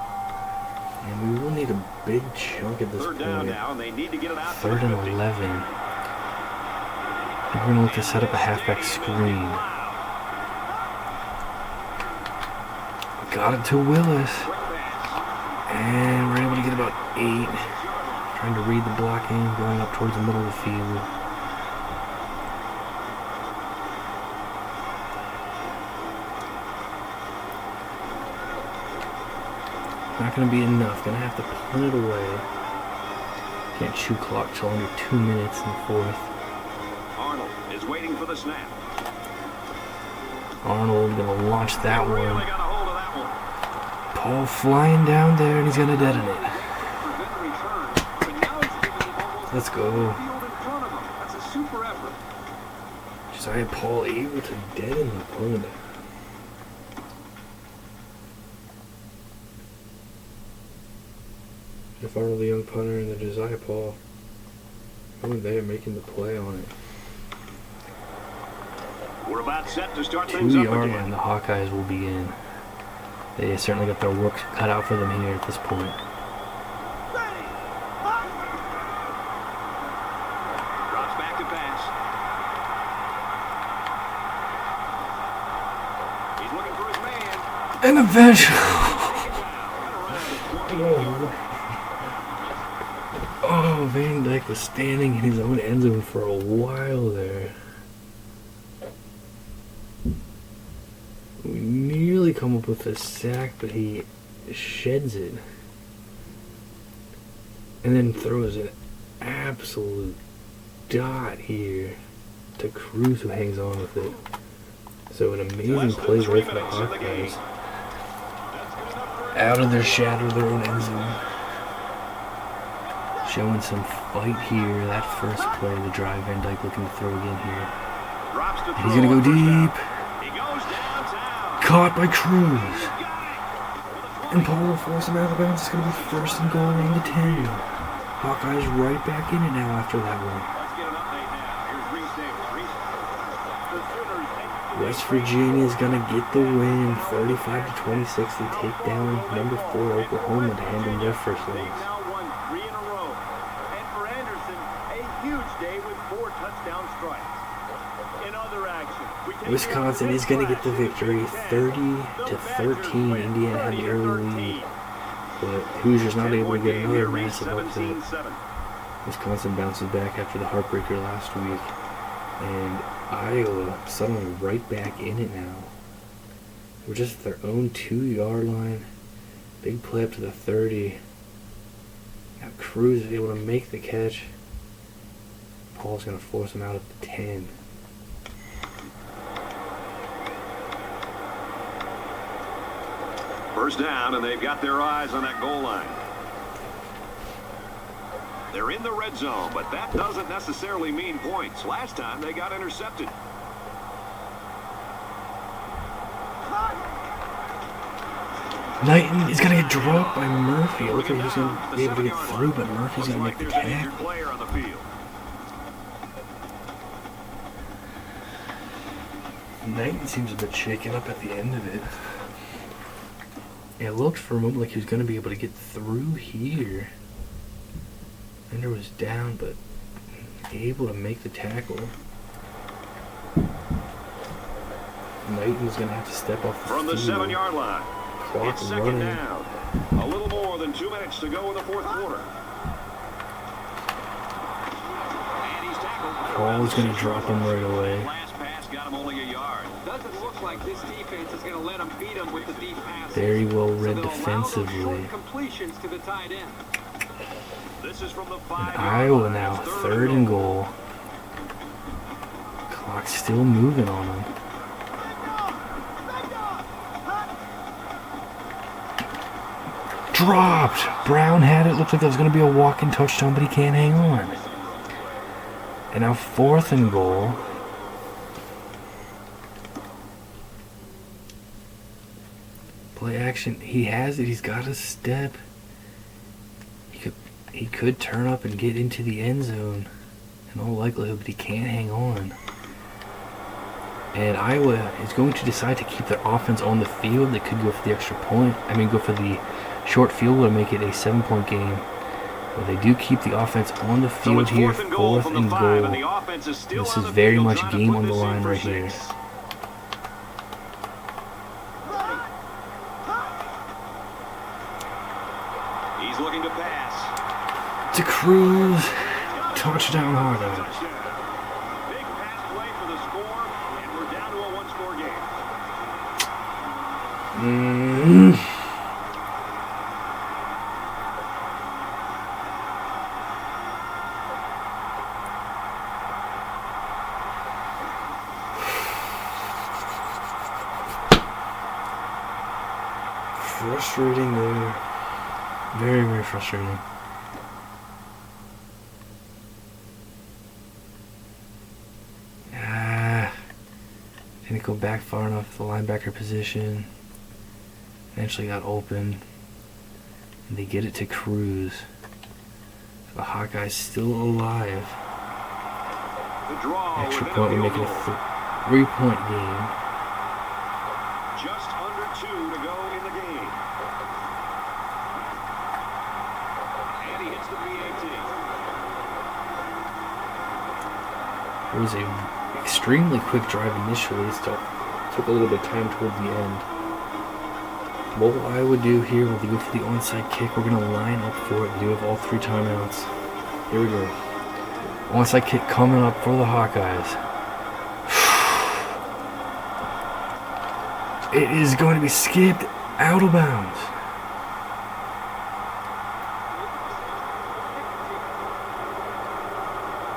And we will need a big chunk at this 3rd down point. now, and they need to get it out to the 3rd and 50. 11. We're going to look to set up a halfback screen. Got it to Willis. And we're able to get about 8. Trying to read the blocking, going up towards the middle of the field. Not going to be enough. Going to have to punt it away. Can't chew clock till under 2 minutes in the 4th. Arnold is waiting for the snap. Arnold going to launch that Really one. got a hold of that one. Paul flying down there, and he's going to detonate. Let's go. That's a super effort. Josiah Paul able to deaden the punt. If I were the young punter and the Josiah Paul, I were there making the play on it. We're about set to start things up 2-yard again. line, the Hawkeyes will be in. They certainly got their work cut out for them here at this point. Drops back to pass. He's looking for his man. And eventually... Oh, Van Dyke was standing in his own end zone for a while there. We nearly come up with a sack, but he sheds it. And then throws an absolute dot here to Cruz, who hangs on with it. So an amazing play right for the Hawkeyes. Out of their shadow, their own end zone. Showing some fight here. That first play, the drive, Van Dyke looking to throw again here. And he's going to go deep. Caught by Cruz. And Paul will force him out of bounds. It's going to be first and goal on the 10. Hawkeyes right back in it now after that one. West Virginia is going to get the win, 35-26. They take down number 4 Oklahoma to hand them their first loss. Now won 3 in a row. And for Anderson, a huge day with 4 touchdown strikes. In other action, Wisconsin is going to get the victory, 30-13. Indiana had the early lead, but Hoosiers not able to get another massive upset. Wisconsin bounces back after the heartbreaker last week, and Iowa suddenly right back in it now. We're just at their own 2-yard line. Big play up to the 30. Now Cruz is able to make the catch. Paul's going to force him out at the 10. First down, and they've got their eyes on that goal line. They're in the red zone, but that doesn't necessarily mean points. Last time they got intercepted. Knighton is going to get dropped by Murphy. It looks like he's going to be able to get through, but Murphy's going to make the tackle. Player on the field. Knighton seems a bit shaken up at the end of it. It looked for a moment like he was going to be able to get through here. Ender was down, but able to make the tackle. Knighton's going to have to step off the From the 7-yard line. Clock It's second running. down. A little more than 2 minutes to go in the fourth quarter. And he's tackled. Paul's going to drop him right away. Last pass got him only a yard. Doesn't look like this defense is going to let them beat them with the deep passes. Very well read So they'll allow those defensively. short completions to the tight end. This is from the And 5-yard Iowa line. now, It's third and goal. Clock's still moving on him. Dropped! Brown had it. Looked like that was going to be a walk-in touchdown, but he can't hang on. And now fourth and goal. Play action. He has it. He's got a step. He could turn up and get into the end zone in all likelihood, but he can't hang on. And Iowa is going to decide to keep their offense on the field. They could go for the extra point. Go for the short field goal to make it a 7-point game. But they do keep the offense on the So field it's here, fourth and goal fourth from and the 5, goal. and the offense is still This on is the very field much trying to game put on the this in line for right here. 6. He's looking to pass. To Cruz, touchdown Hawkeyes. Big pass play for the score, and we're down to a one-score game. Frustrating there. Very, very frustrating. Didn't go back far enough the linebacker position. Eventually got open. And they get it to Cruz. The Hawkeyes still alive. The draw Extra within point a would make field it a goal. 3-point game. Just under 2 to go in the game. And he hits the PAT. It was a extremely quick drive initially. It took a little bit of time toward the end. What I would do here when we go for the onside kick, we're going to line up for it. We do have all 3 timeouts. Here we go. Onside kick coming up for the Hawkeyes. It is going to be skipped out of bounds.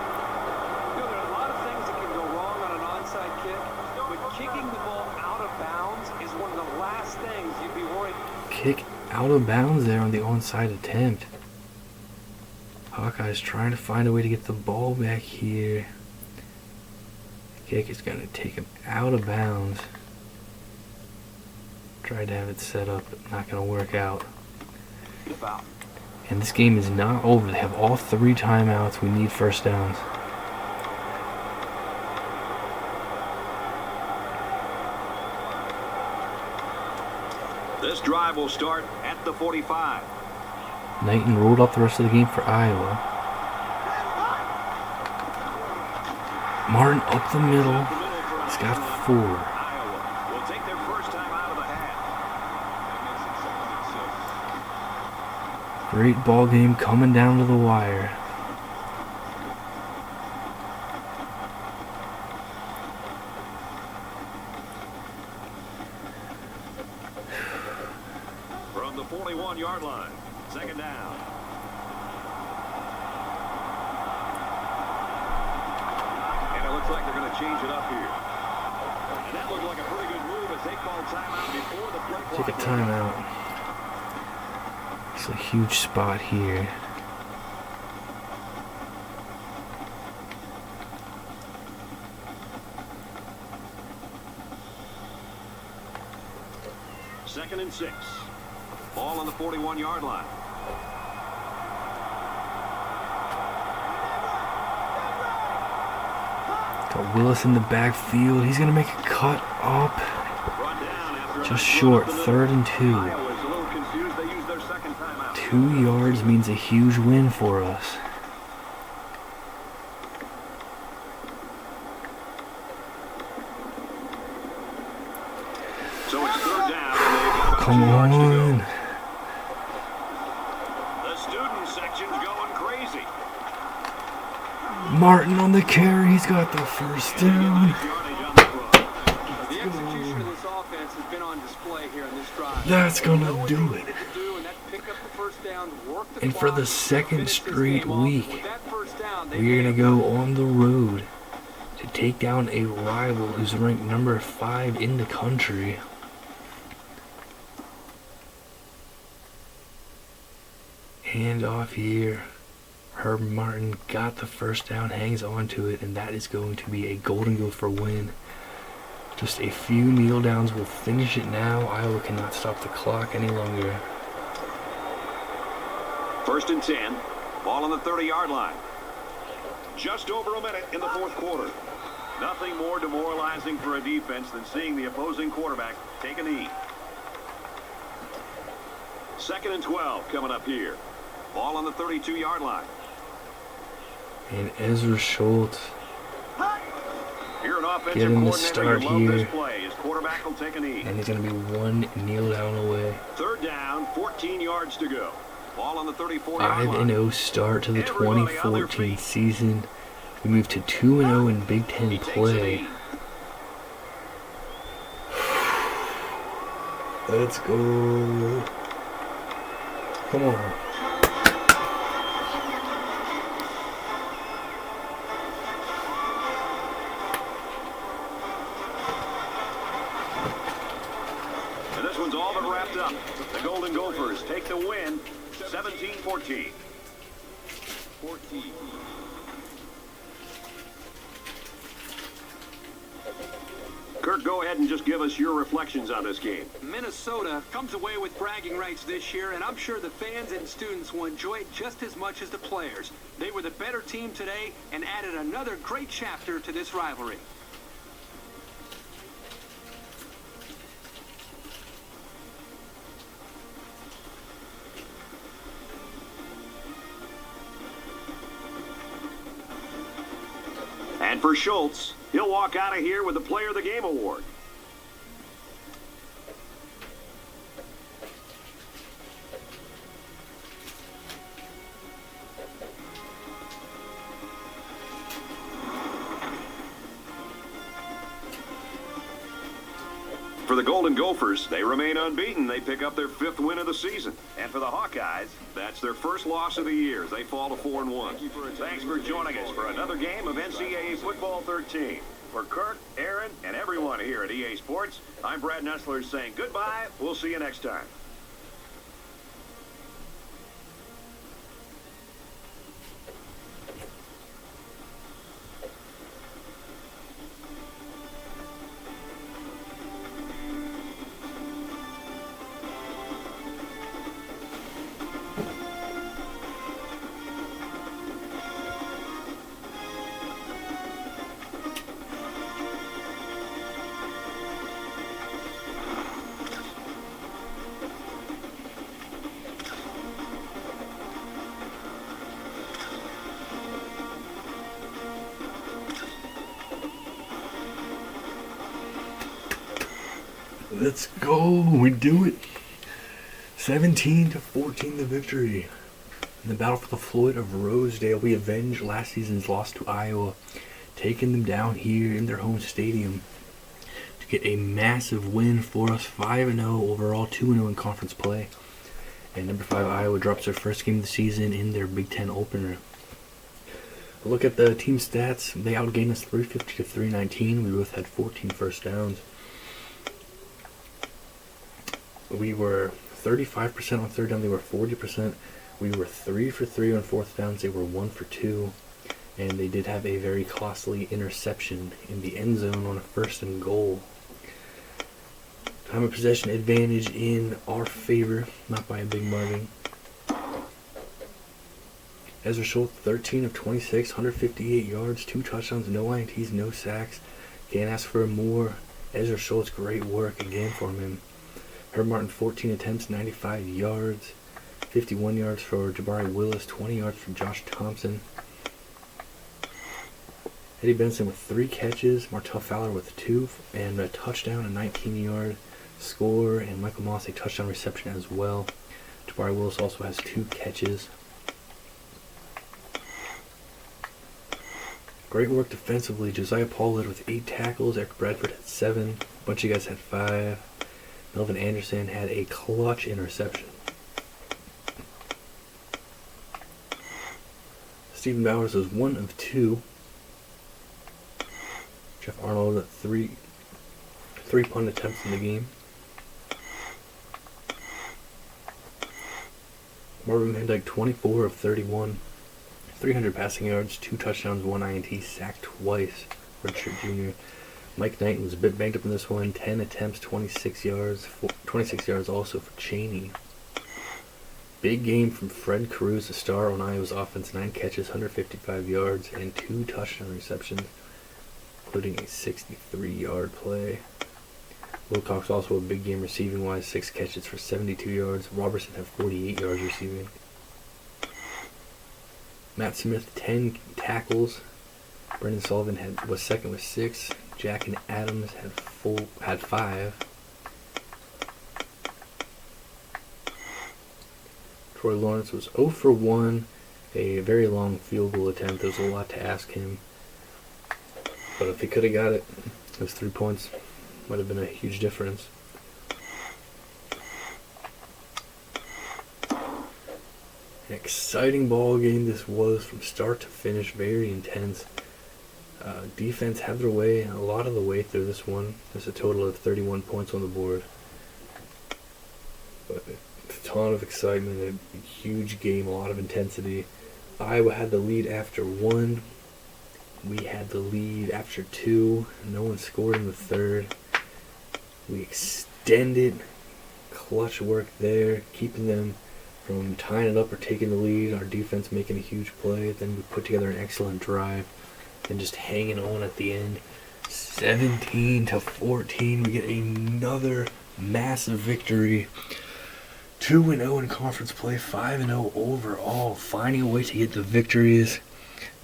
You know, there are a lot of things that can go wrong on an onside kick, but kicking the ball out of bounds is one of the last things you'd be worried. Kick out of bounds there on the onside attempt. Hawkeyes trying to find a way to get the ball back here. The kick is going to take him out of bounds. Tried to have it set up, but not going to work out. And this game is not over. They have all 3 timeouts. We need first downs. This drive will start at the 45. Knighton rolled up the rest of the game for Iowa. Martin up the middle. He's got 4. Iowa will take their first time out of the half. Great ball game coming down to the wire. From the 41-yard line, second down. And it looks like they're going to change it up here. And that looked like a pretty good move as they called timeout before the play clock. Take a timeout. It's a huge spot here. Second and 6. Ball on the 41-yard line. Got Willis in the backfield. He's going to make a cut up. Brought down after Just short, 3rd and 2. Iowa's a little confused. They used their second timeout. 2 yards means a huge win for us. So it's 3rd down, and they've got about Come 2 yards to go. on. The student section's going crazy. Martin on the carry. He's got the first down. Nice yardage on the throw. The execution of this offense has been on display here in this drive. That's going They know to what do they it. needed to do, and that's pick up the first down, work the And for clock, the second finish this straight game off. week, With that first down, they we're made going to a- go on the road to take down a rival who's ranked number 5 in the country. Hand off here. Herb Martin got the first down, hangs on to it, and that is going to be a Golden Gopher win. Just a few kneel downs will finish it now. Iowa cannot stop the clock any longer. 1st and 10. Ball on the 30-yard line. Just over a minute in the 4th quarter. Nothing more demoralizing for a defense than seeing the opposing quarterback take a knee. 2nd and 12 coming up here. Ball on the 32-yard line. And Ezra Schultz Here an offensive Get him to coordinator, start you love this here. play. His quarterback will take a knee. and he's going to be 1 kneel down away. 3rd down, 14 yards to go. Ball on the 34-yard line. 5-0 start to the Everybody on their 2014 feet. season. We move to 2-0 in Big Ten He takes a play. knee. Let's go. Come on. And this one's all but wrapped up. The Golden Gophers take the win, 17-14. 14. Kirk, go ahead and just give us your reflections on this game. Minnesota comes away with bragging rights this year, and I'm sure the fans and students will enjoy it just as much as the players. They were the better team today and added another great chapter to this rivalry. And for Schultz, he'll walk out of here with the Player of the Game award. For for the Golden Gophers, they remain unbeaten. They pick up their 5th win of the season. And for the Hawkeyes, That's their first loss of the year as they fall to 4-1. thanks for joining us for another game of NCAA Football 13. For Kirk, Aaron, and everyone here at EA Sports, I'm Brad Nessler saying goodbye. We'll see you next time. Let's go. We do it. 17-14 the victory. In the battle for the Floyd of Rosedale, we avenged last season's loss to Iowa, taking them down here in their home stadium to get a massive win for us. 5-0 overall, 2-0 in conference play. And number 5 Iowa drops their first game of the season in their Big Ten opener. Look at the team stats. They outgained us 350 to 319. We both had 14 first downs. We were 35% on third down. They were 40%. We were 3 for 3 on fourth downs. They were 1 for 2. And they did have a very costly interception in the end zone on a 1st and goal. Time of possession advantage in our favor, not by a big margin. Ezra Schultz, 13 of 26, 158 yards, 2 touchdowns, no INTs, no sacks. Can't ask for more. Ezra Schultz, great work again from him. Herb Martin, 14 attempts, 95 yards. 51 yards for Jabari Willis, 20 yards for Josh Thompson. Eddie Benson with 3 catches, Martell Fowler with 2, and a touchdown, a 19-yard score, and Michael Moss a touchdown reception as well. Jabari Willis also has 2 catches. Great work defensively. Josiah Paul led with 8 tackles. Eric Bradford had 7. A bunch of guys had 5. Melvin Anderson had a clutch interception. Stephen Bowers was 1 of 2. Jeff Arnold at 3 punt attempts in the game. Marvin Van Dyke, 24 of 31. 300 passing yards, 2 touchdowns, 1 INT, sacked twice. Redshirt Jr. Mike Knight was a bit banged up in this one. 10 attempts, 26 yards. 26 yards also for Cheney. Big game from Fred Cruz, the star on Iowa's offense. 9 catches, 155 yards, and 2 touchdown receptions, including a 63-yard play. Wilcox also a big game receiving-wise. 6 catches for 72 yards. Robertson had 48 yards receiving. Matt Smith, 10 tackles. Brendan Sullivan was second with 6. Jack and Adams had 5. Troy Lawrence was 0 for 1. A very long field goal attempt. There was a lot to ask him. But if he could have got it, those 3 points would have been a huge difference. An exciting ball game this was from start to finish. Very intense. Defense had their way a lot of the way through this one. There's a total of 31 points on the board. But a ton of excitement, a huge game, a lot of intensity. Iowa had the lead after 1. We had the lead after 2. No one scored in the 3rd. We extended. Clutch work there, keeping them from tying it up or taking the lead. Our defense making a huge play. Then we put together an excellent drive. And just hanging on at the end. 17-14. We get another massive victory. 2-0 in conference play. 5-0 overall. Finding a way to get the victories.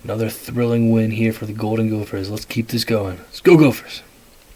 Another thrilling win here for the Golden Gophers. Let's keep this going. Let's go Gophers.